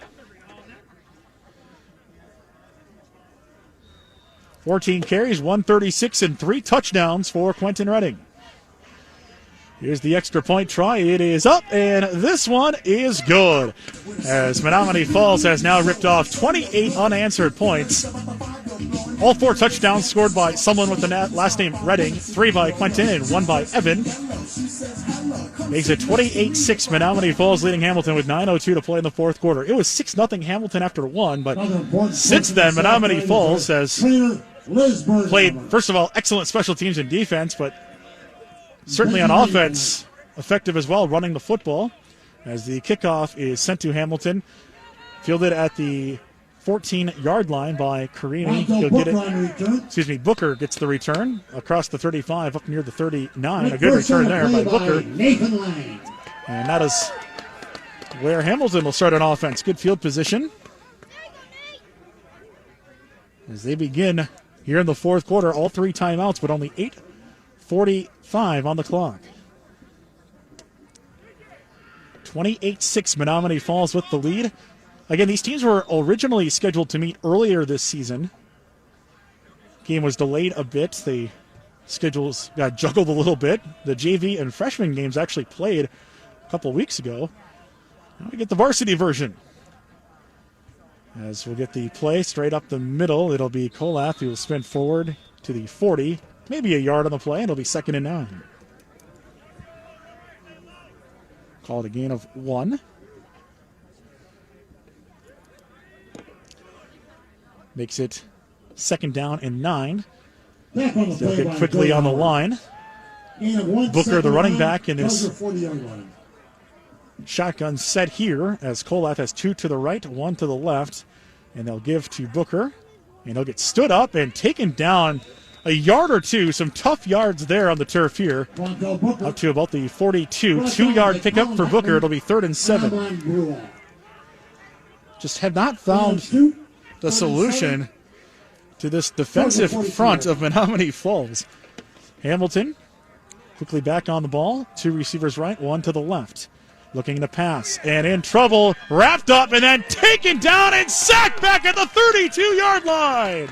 14 carries, 136, and 3 touchdowns for Quentin Redding. Here's the extra point try. It is up, and this one is good. As Menomonee Falls has now ripped off 28 unanswered points. All 4 touchdowns scored by someone with the last name Redding, 3 by Quentin and 1 by Evan. Makes it 28-6, Menomonee Falls leading Hamilton with 9:02 to play in the fourth quarter. It was 6-0 Hamilton after 1, but since then, Menomonee Falls has played, first of all, excellent special teams and defense, but certainly on offense, effective as well, running the football. As the kickoff is sent to Hamilton, fielded at the 14-yard line by Carini. He'll get it. Booker gets the return across the 35 up near the 39. A good return there by Booker. And that is where Hamilton will start on offense. Good field position as they begin here in the fourth quarter. All 3 timeouts, but only 8:45 on the clock. 28-6, Menomonee Falls with the lead. Again, these teams were originally scheduled to meet earlier this season. Game was delayed a bit. The schedules got juggled a little bit. The JV and freshman games actually played a couple weeks ago. Now we get the varsity version. As we'll get the play straight up the middle, it'll be Kolath who will spin forward to the 40. Maybe a yard on the play, and it'll be 2nd and 9. Called a gain of 1. Makes it 2nd down and 9. They'll get quickly on the line. Booker, the running back, in his shotgun set here as Kolath has 2 to the right, 1 to the left. And they'll give to Booker. And he'll get stood up and taken down a yard or 2. Some tough yards there on the turf here. Up to about the 42. 2-yard pickup for Booker. It'll be 3rd and 7. Just have not found the solution to this defensive front of Menomonee Falls. Hamilton quickly back on the ball. 2 receivers right, 1 to the left. Looking to pass and in trouble. Wrapped up and then taken down and sacked back at the 32-yard line.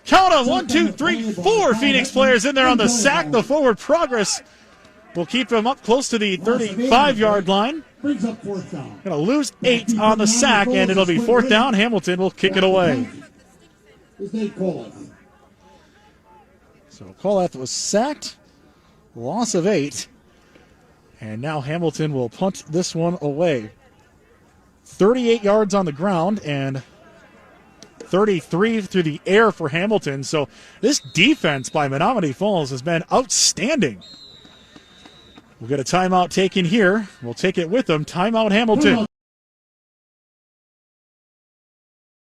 Count them, 1, 2, 3, 4 Phoenix players in there on the sack. The forward progress will keep them up close to the 35-yard line. Brings up 4th down. Going to lose 8 on the sack, and it'll be 4th down. Hamilton will kick it away. So Kolath was sacked. Loss of 8. And now Hamilton will punt this one away. 38 yards on the ground and 33 through the air for Hamilton. So this defense by Menomonee Falls has been outstanding. We'll get a timeout taken here. We'll take it with them. Timeout Hamilton.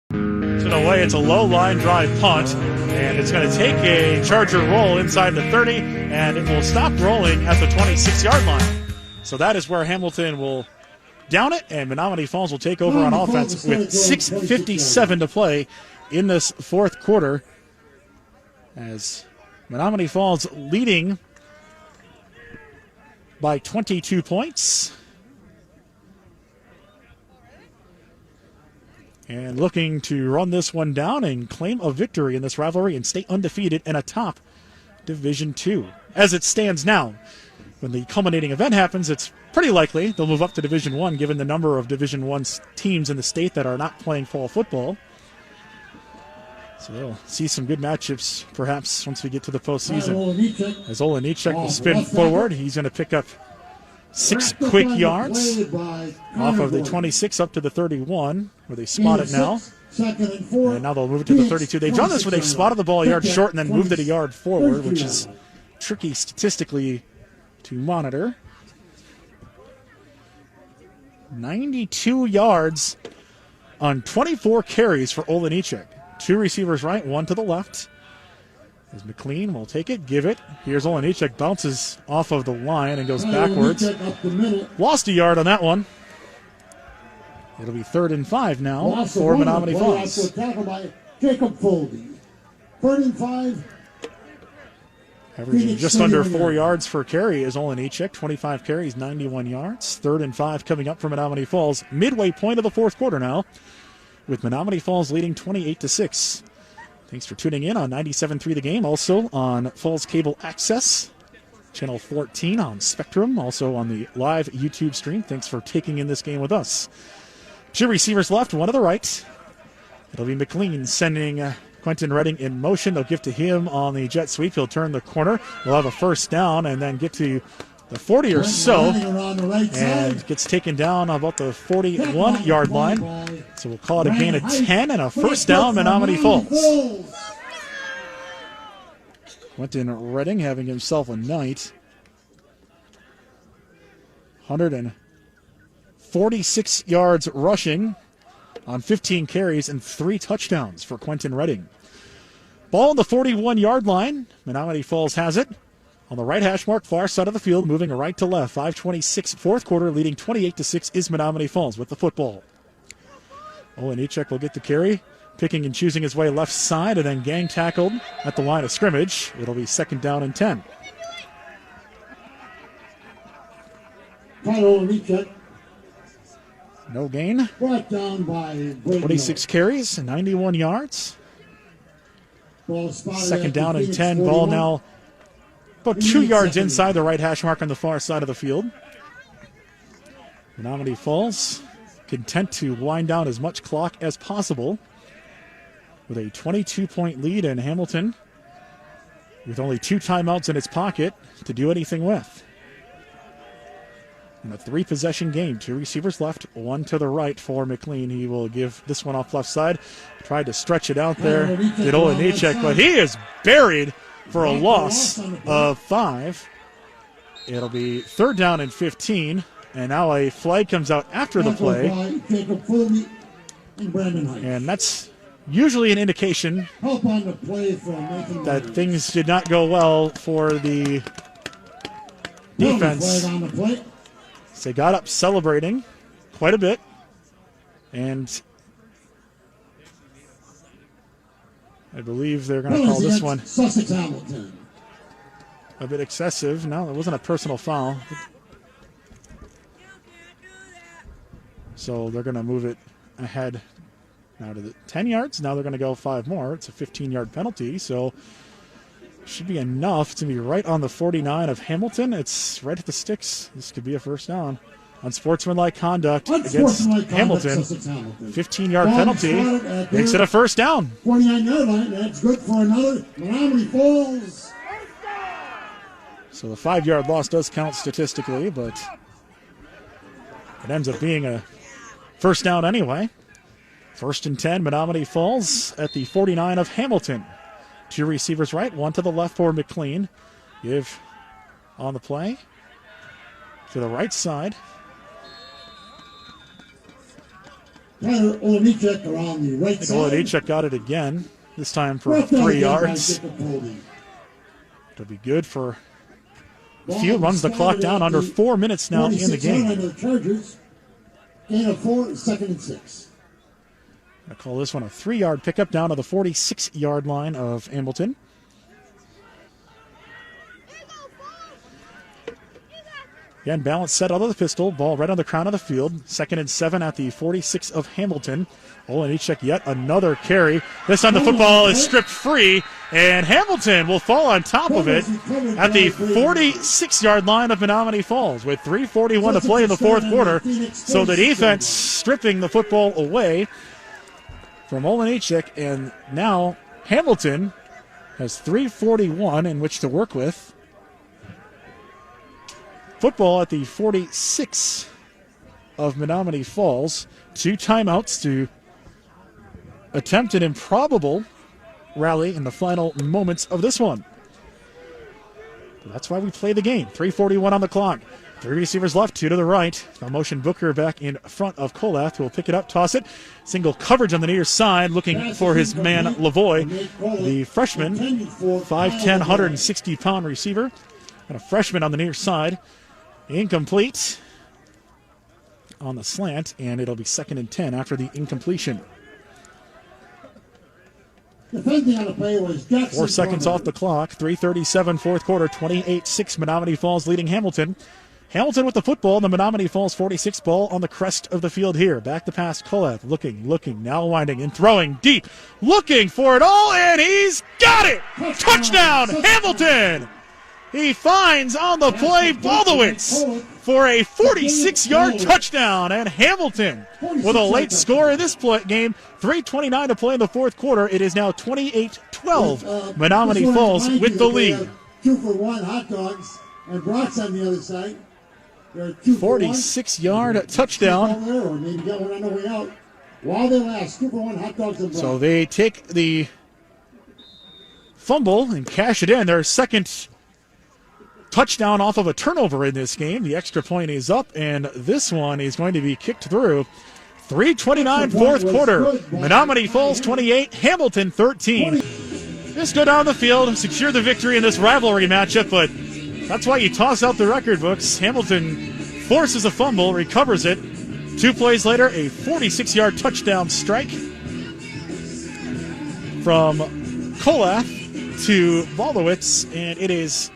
In a way, it's a low line drive punt, and it's going to take a Charger roll inside the 30, and it will stop rolling at the 26-yard line. So that is where Hamilton will down it, and Menomonee Falls will take over on offense with 6:57 to play in this fourth quarter. As Menomonee Falls leading by 22 points. And looking to run this one down and claim a victory in this rivalry and stay undefeated and atop Division II. As it stands now, when the culminating event happens, it's pretty likely they'll move up to Division I given the number of Division I teams in the state that are not playing fall football. So they'll see some good matchups perhaps once we get to the postseason. As Olenichek will spin forward, he's going to pick up 6 quick yards off of the 26 up to the 31, where they spot it now. And now they'll move it to the 32. They've done this where they've spotted the ball a yard short and then moved it a yard forward, which is tricky statistically to monitor. 92 yards on 24 carries for Olenichek. 2 receivers right, 1 to the left. As McLean will take it, give it. Here's Olenichek, bounces off of the line and goes backwards. Lost a yard on that one. It'll be 3rd and 5 now for Menomonee Falls. Jacob Foldy. 3rd and 5. Averaging just under 4 yards per carry is Olenichek. 25 carries, 91 yards. 3rd and 5 coming up for Menomonee Falls. Midway point of the fourth quarter now, with Menomonee Falls leading 28-6. Thanks for tuning in on 97.3 The Game, also on Falls Cable Access, Channel 14 on Spectrum, also on the live YouTube stream. Thanks for taking in this game with us. 2 receivers left, 1 to the right. It'll be McLean sending Quentin Redding in motion. They'll give to him on the jet sweep. He'll turn the corner. We'll have a first down and then get to the 40 or so, and gets taken down about the 41-yard line. So we'll call it a gain of 10 and a first down, Menomonee Falls. Quentin Redding having himself a night. 146 yards rushing on 15 carries and 3 touchdowns for Quentin Redding. Ball on the 41-yard line. Menomonee Falls has it. On the right hash mark, far side of the field, moving right to left. 5:26 fourth quarter, leading 28-6 is Menomonee Falls with the football. Olenichek will get the carry, picking and choosing his way left side, and then gang tackled at the line of scrimmage. It'll be 2nd down and 10. No gain. Brought down by 26 carries, 91 yards. Ball spotted 2nd at down the and Phoenix 10. 41. Ball now about 2 yards inside the right hash mark on the far side of the field. Menomonee Falls content to wind down as much clock as possible with a 22-point lead, in Hamilton with only 2 timeouts in its pocket to do anything with. In a 3-possession game, 2 receivers left, 1 to the right for McLean. He will give this one off left side. Tried to stretch it out there, did Olenichek, but he is buried for a loss of 5. It'll be 3rd down and 15, and now a flag comes out after the play. And that's usually an indication that things did not go well for the defense. So they got up celebrating quite a bit, and I believe they're going to call this one a bit excessive. No, it wasn't a personal foul. So they're going to move it ahead now to the 10 yards. Now they're going to go 5 more. It's a 15-yard penalty, so should be enough to be right on the 49 of Hamilton. It's right at the sticks. This could be a 1st down. Unsportsmanlike conduct against Hamilton. 15-yard penalty makes it a 1st down. 49-yard line. That's good for another. Menomonee Falls. So the 5-yard loss does count statistically, but it ends up being a 1st down anyway. 1st and 10, Menomonee Falls at the 49 of Hamilton. 2 receivers right, 1 to the left for McLean. Give on the play to the right side. Olenichek around the right side. Olenichek got it again, this time for 3 yards. It'll be good for a few. Runs the clock down, under 4 minutes now in the game. Gain of 4, 2nd and 6. I call this one a 3-yard pickup down to the 46-yard line of Hamilton. Again, balance set out of the pistol. Ball right on the crown of the field. 2nd and 7 at the 46 of Hamilton. Olenichek yet another carry. This time the football is stripped free, and Hamilton will fall on top of it at the 46-yard line of Menomonee Falls with 3:41 to play in the 4th quarter. So the defense stripping the football away from Olenichek, and now Hamilton has 3:41 in which to work with. Football at the 46 of Menomonee Falls. 2 timeouts to attempt an improbable rally in the final moments of this one. But that's why we play the game. 3:41 on the clock. 3 receivers left, 2 to the right. Now motion Booker back in front of Kolath, who will pick it up, toss it. Single coverage on the near side, looking for his man Lavoie, the freshman, 5'10", 160-pound receiver. And a freshman on the near side. Incomplete on the slant, and it'll be 2nd and 10 after the incompletion. Defending on the play was Jackson. 4 seconds off the clock. 3:37 4th quarter. 28-6 Menomonee Falls leading Hamilton. Hamilton with the football. The Menomonee Falls 46 ball on the crest of the field here. Back to pass. Kolath looking, now winding and throwing deep. Looking for it all, and he's got it! Touchdown, Hamilton! He finds on the play Baldowitz for a 46-yard touchdown, and Hamilton with a late score in this game. 3:29 to play in the 4th quarter. It is now 28-12. Menomonee Falls with the lead. 2-for-1 hot dogs and brats on the other side. 46-yard touchdown. Or maybe get one on the way out. While they last, 2-for-1 hot dogs and brats. So they take the fumble and cash it in. Their second touchdown off of a turnover in this game. The extra point is up, and this one is going to be kicked through. 3:29 4th quarter. Menomonee Falls 28, Hamilton 13. Just go down the field and secure the victory in this rivalry matchup, but That's why you toss out the record books. Hamilton forces a fumble, recovers it. 2 plays later, a 46-yard touchdown strike from Kolath to Volowitz, and it is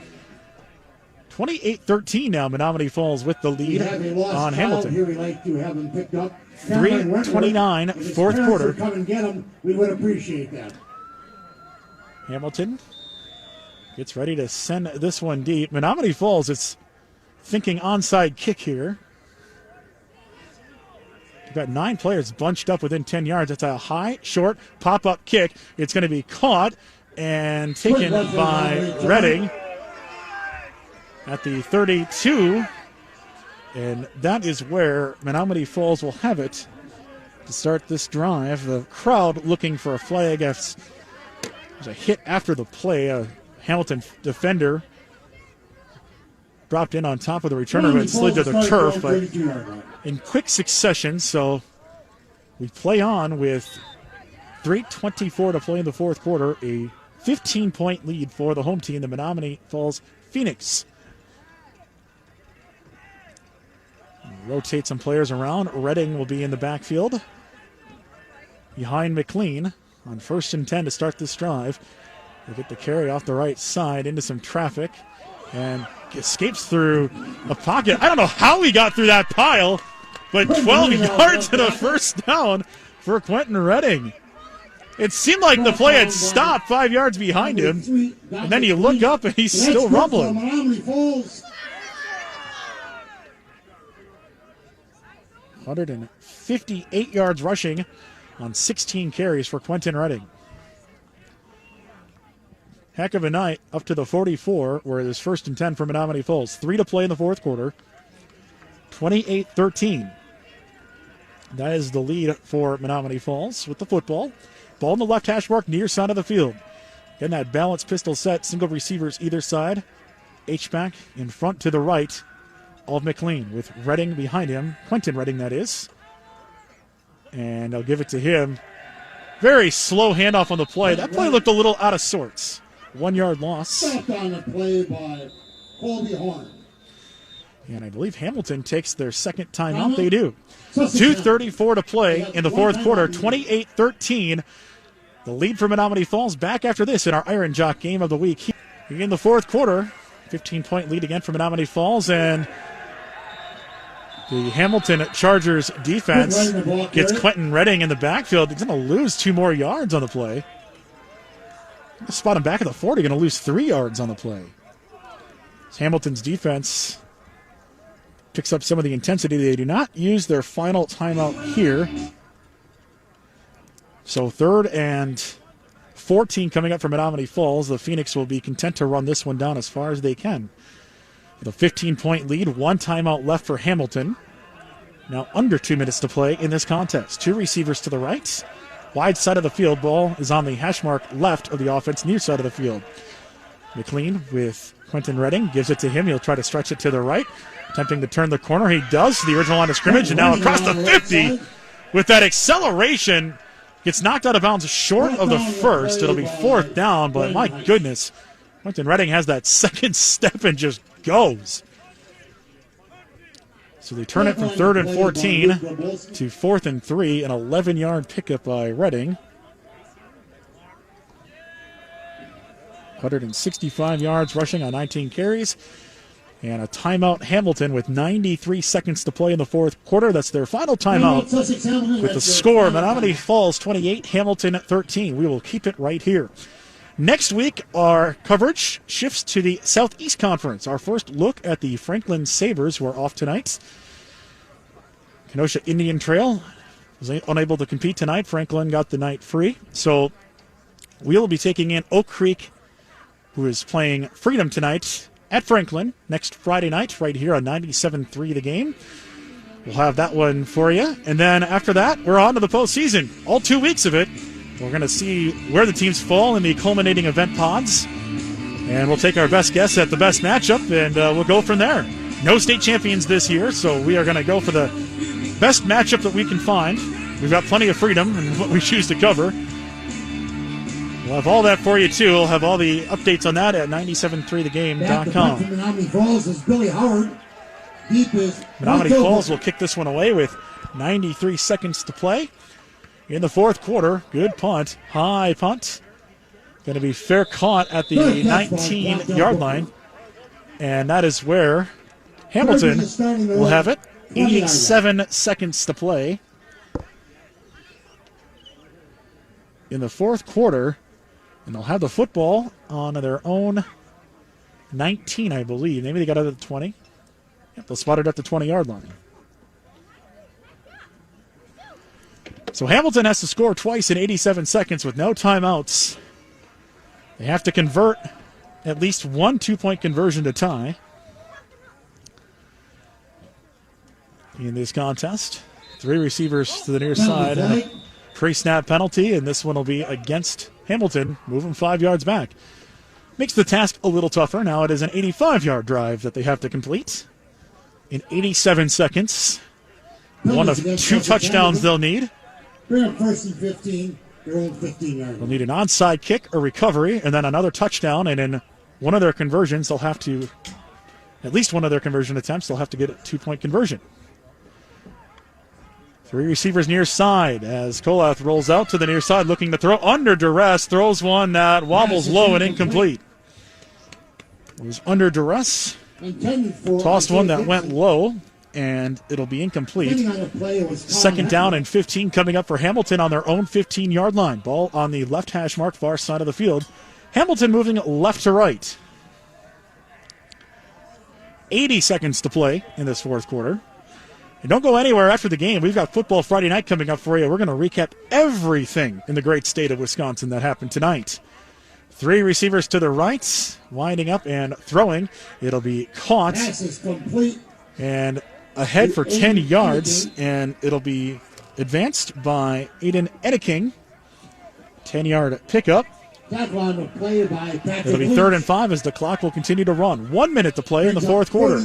28-13 now. Menomonee Falls with the lead on Hamilton. Here we'd like to have him picked up. 3:29, fourth quarter. Come and get him. We would appreciate that. Hamilton gets ready to send this one deep. Menomonee Falls is thinking onside kick here. We've got 9 players bunched up within 10 yards. It's a high, short, pop-up kick. It's going to be caught and taken by Redding at the 32. And that is where Menomonee Falls will have it to start this drive. The crowd looking for a flag. There's a hit after the play. A Hamilton defender dropped in on top of the returner and slid to the turf, but in quick succession. So we play on with 3:24 to play in the fourth quarter. A 15-point lead for the home team, the Menomonee Falls Phoenix. Rotate some players around. Redding will be in the backfield behind McLean on 1st and 10 to start this drive. They get the carry off the right side into some traffic and escapes through a pocket. I don't know how he got through that pile, but 12 yards and a first down for Quentin Redding. It seemed like the play had stopped 5 yards behind him, and then you look up and he's still rumbling. 158 yards rushing on 16 carries for Quentin Redding. Heck of a night up to the 44, where it is 1st and 10 for Menomonee Falls. 3 to play in the fourth quarter. 28-13. That is the lead for Menomonee Falls with the football. Ball in the left hash mark, near side of the field. Getting that balanced pistol set, single receivers either side. H-back in front to the right of McLean with Redding behind him. Quentin Redding, that is. And they'll give it to him. Very slow handoff on the play. That play looked a little out of sorts. 1 yard loss. Stopped on the play by Colby Horn. And I believe Hamilton takes their second timeout. They do. 2:34 to play in the fourth quarter. 28-13. The lead for Menomonee Falls back after this in our Iron Jock game of the week. In the fourth quarter, 15-point lead again for Menomonee Falls, and the Hamilton Chargers defense gets Quentin Redding in the backfield. He's going to lose 2 more yards on the play. Spot him back at the 40, going to lose 3 yards on the play. Hamilton's defense picks up some of the intensity. They do not use their final timeout here. So 3rd and 14 coming up for Menomonee Falls. The Phoenix will be content to run this one down as far as they can. With a 15-point lead, 1 timeout left for Hamilton. Now under 2 minutes to play in this contest. 2 receivers to the right. Wide side of the field. Ball is on the hash mark left of the offense, near side of the field. McLean with Quentin Redding gives it to him. He'll try to stretch it to the right. Attempting to turn the corner. He does to the original line of scrimmage, and now across the 50 with that acceleration. Gets knocked out of bounds short of the first. It'll be 4th down, but my goodness. Quentin Redding has that second step and just goes. So they turn it from 3rd and 14 to 4th and 3, an 11-yard pickup by Redding. 165 yards rushing on 19 carries. And a timeout, Hamilton, with 93 seconds to play in the fourth quarter. That's their final timeout with the score, Menomonee Falls 28, Hamilton 13. We will keep it right here. Next week, our coverage shifts to the Southeast Conference. Our first look at the Franklin Sabres, who are off tonight. Kenosha Indian Trail was unable to compete tonight. Franklin got the night free. So we will be taking in Oak Creek, who is playing Freedom tonight at Franklin next Friday night right here on 97.3 The Game. We'll have that one for you. And then after that, we're on to the postseason. All 2 weeks of it. We're going to see where the teams fall in the culminating event pods. And we'll take our best guess at the best matchup, and we'll go from there. No state champions this year, so we are going to go for the best matchup that we can find. We've got plenty of freedom in what we choose to cover. We'll have all that for you, too. We'll have all the updates on that at 973thegame.com. Menomonee Falls is Billy Howard. Deep is Menomonee Falls will kick this one away with 93 seconds to play. In the fourth quarter, good punt, high punt. Going to be fair caught at the 19-yard line. And that is where Hamilton will have it. 87 seconds to play. In the fourth quarter, and they'll have the football on their own 19, I believe. Maybe they got it at the 20. Yep, they'll spot it at the 20-yard line. So Hamilton has to score twice in 87 seconds with no timeouts. They have to convert at least one two-point conversion to tie in this contest. Three receivers to the near side and a pre-snap penalty, and this one will be against Hamilton, moving 5 yards back. Makes the task a little tougher. Now it is an 85-yard drive that they have to complete in 87 seconds. One of two touchdowns they'll need. Bring up first and 15, their own 15-yard. They'll need an onside kick, a recovery, and then another touchdown. And in one of their conversions, they'll have to, at least one of their conversion attempts, they'll have to get a two-point conversion. Three receivers near side as Kolath rolls out to the near side looking to throw under duress. Throws one that wobbles low and incomplete. It was under duress. Tossed one that went low, and it'll be incomplete. Second down and 15 coming up for Hamilton on their own 15-yard line. Ball on the left hash mark, far side of the field. Hamilton moving left to right. 80 seconds to play in this fourth quarter. And don't go anywhere after the game. We've got Football Friday Night coming up for you. We're going to recap everything in the great state of Wisconsin that happened tonight. Three receivers to the right, winding up and throwing. It'll be caught. Pass is complete. And ahead for 10 yards, and it'll be advanced by Aiden Ediking. 10-yard pickup. It'll be 3rd and 5 as the clock will continue to run. 1 minute to play in the fourth quarter.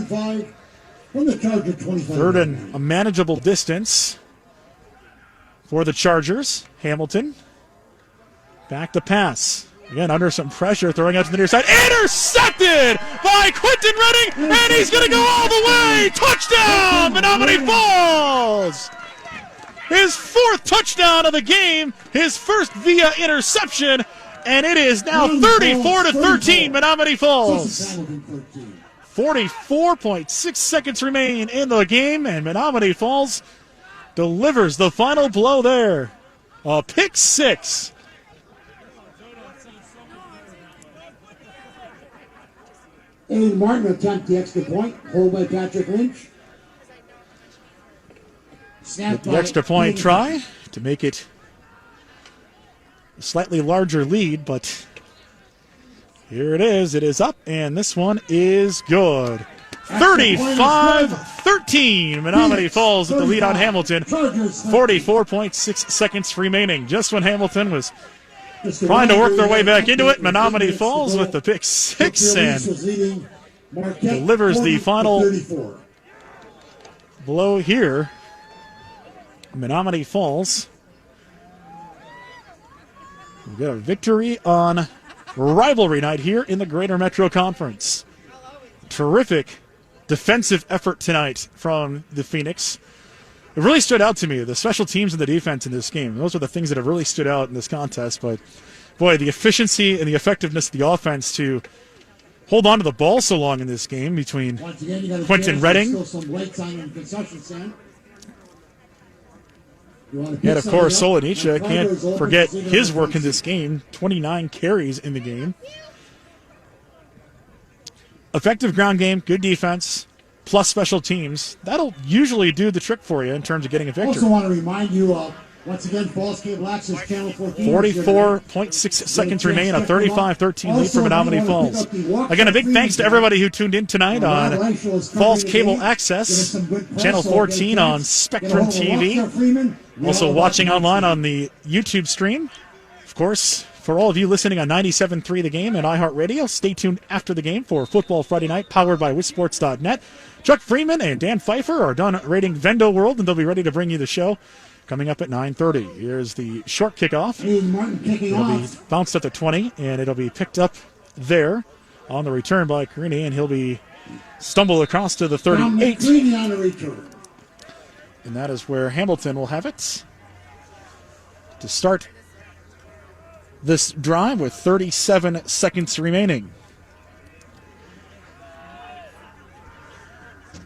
Third and a manageable distance for the Chargers. Hamilton back to pass. Again, under some pressure, throwing out to the near side. Intercepted by Quentin Redding, and he's going to go all the way. Touchdown, Menomonee Falls! His fourth touchdown of the game, his first via interception, and it is now 34-13, Menomonee Falls. 44.6 seconds remain in the game, and Menomonee Falls delivers the final blow there. A pick six. Aiden Martin attempt the extra point. Hold by Patrick Lynch. With the extra point try to make it a slightly larger lead, but here it is. It is up, and this one is good. 35-13. Menomonee Falls with the lead on Hamilton. 44.6 seconds remaining. Just when Hamilton was trying to work their way back into it, Menomonee Falls with the pick six and delivers the final blow here. Menomonee Falls. We've got a victory on rivalry night here in the Greater Metro Conference. Terrific defensive effort tonight from the Phoenix. It really stood out to me, the special teams and the defense in this game. Those are the things that have really stood out in this contest. But, boy, the efficiency and the effectiveness of the offense to hold on to the ball so long in this game between Quentin Redding and, of course, Solonicha. Can't forget his work in this game. 29 carries in the game. Effective ground game, good defense, plus special teams. That'll usually do the trick for you in terms of getting a victory. Also want to remind you, once again, Falls Cable Access Channel 14. 44.6 sequence remain, a 35-13 lead for Menomonee Falls. Again, a big thanks to everybody who tuned in tonight on Falls Cable Access, Channel 14 on Spectrum TV. Also watching online on the YouTube stream. Of course, for all of you listening on 97.3 The Game and iHeartRadio, stay tuned after the game for Football Friday Night, powered by WisSports.net. Chuck Freeman and Dan Pfeiffer are done rating Vendo World, and they'll be ready to bring you the show coming up at 9:30. Here's the short kickoff. Hayden Martin kicking It'll be off. bounced at the 20, and it'll be picked up there on the return by Carini, and he'll be stumbled across to the 38. Carini on the return. And that is where Hamilton will have it to start this drive with 37 seconds remaining.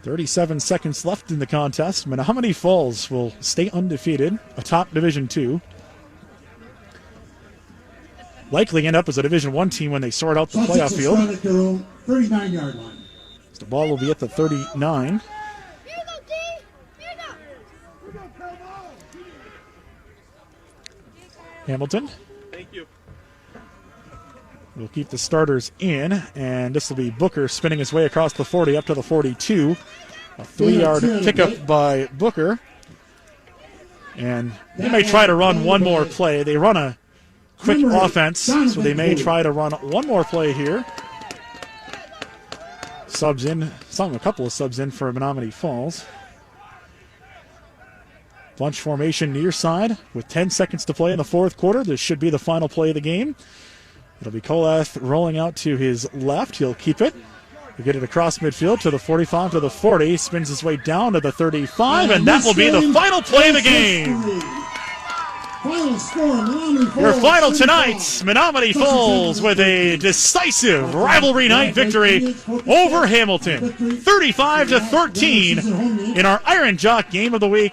37 seconds left in the contest. Menomonee Falls will stay undefeated, atop Division II. Likely end up as a Division I team when they sort out the playoff field. At their own 39-yard line. The ball will be at the 39. Hamilton. Thank you. We'll keep the starters in, and this will be Booker spinning his way across the 40 up to the 42. A 3-yard pickup by Booker. And they may try to run one more play. They run a quick offense, so they may try to run one more play here. Subs in, a couple of subs in for Menomonee Falls. Bunch formation near side with 10 seconds to play in the fourth quarter. This should be the final play of the game. It'll be Kolath rolling out to his left. He'll keep it. He'll get it across midfield to the 45 to the 40. Spins his way down to the 35, and that will be the final play of the game. Final score, Menomonee Falls. Your final tonight, Menomonee Falls with a decisive rivalry night victory over Hamilton, 35-13 in our Iron Jock Game of the Week.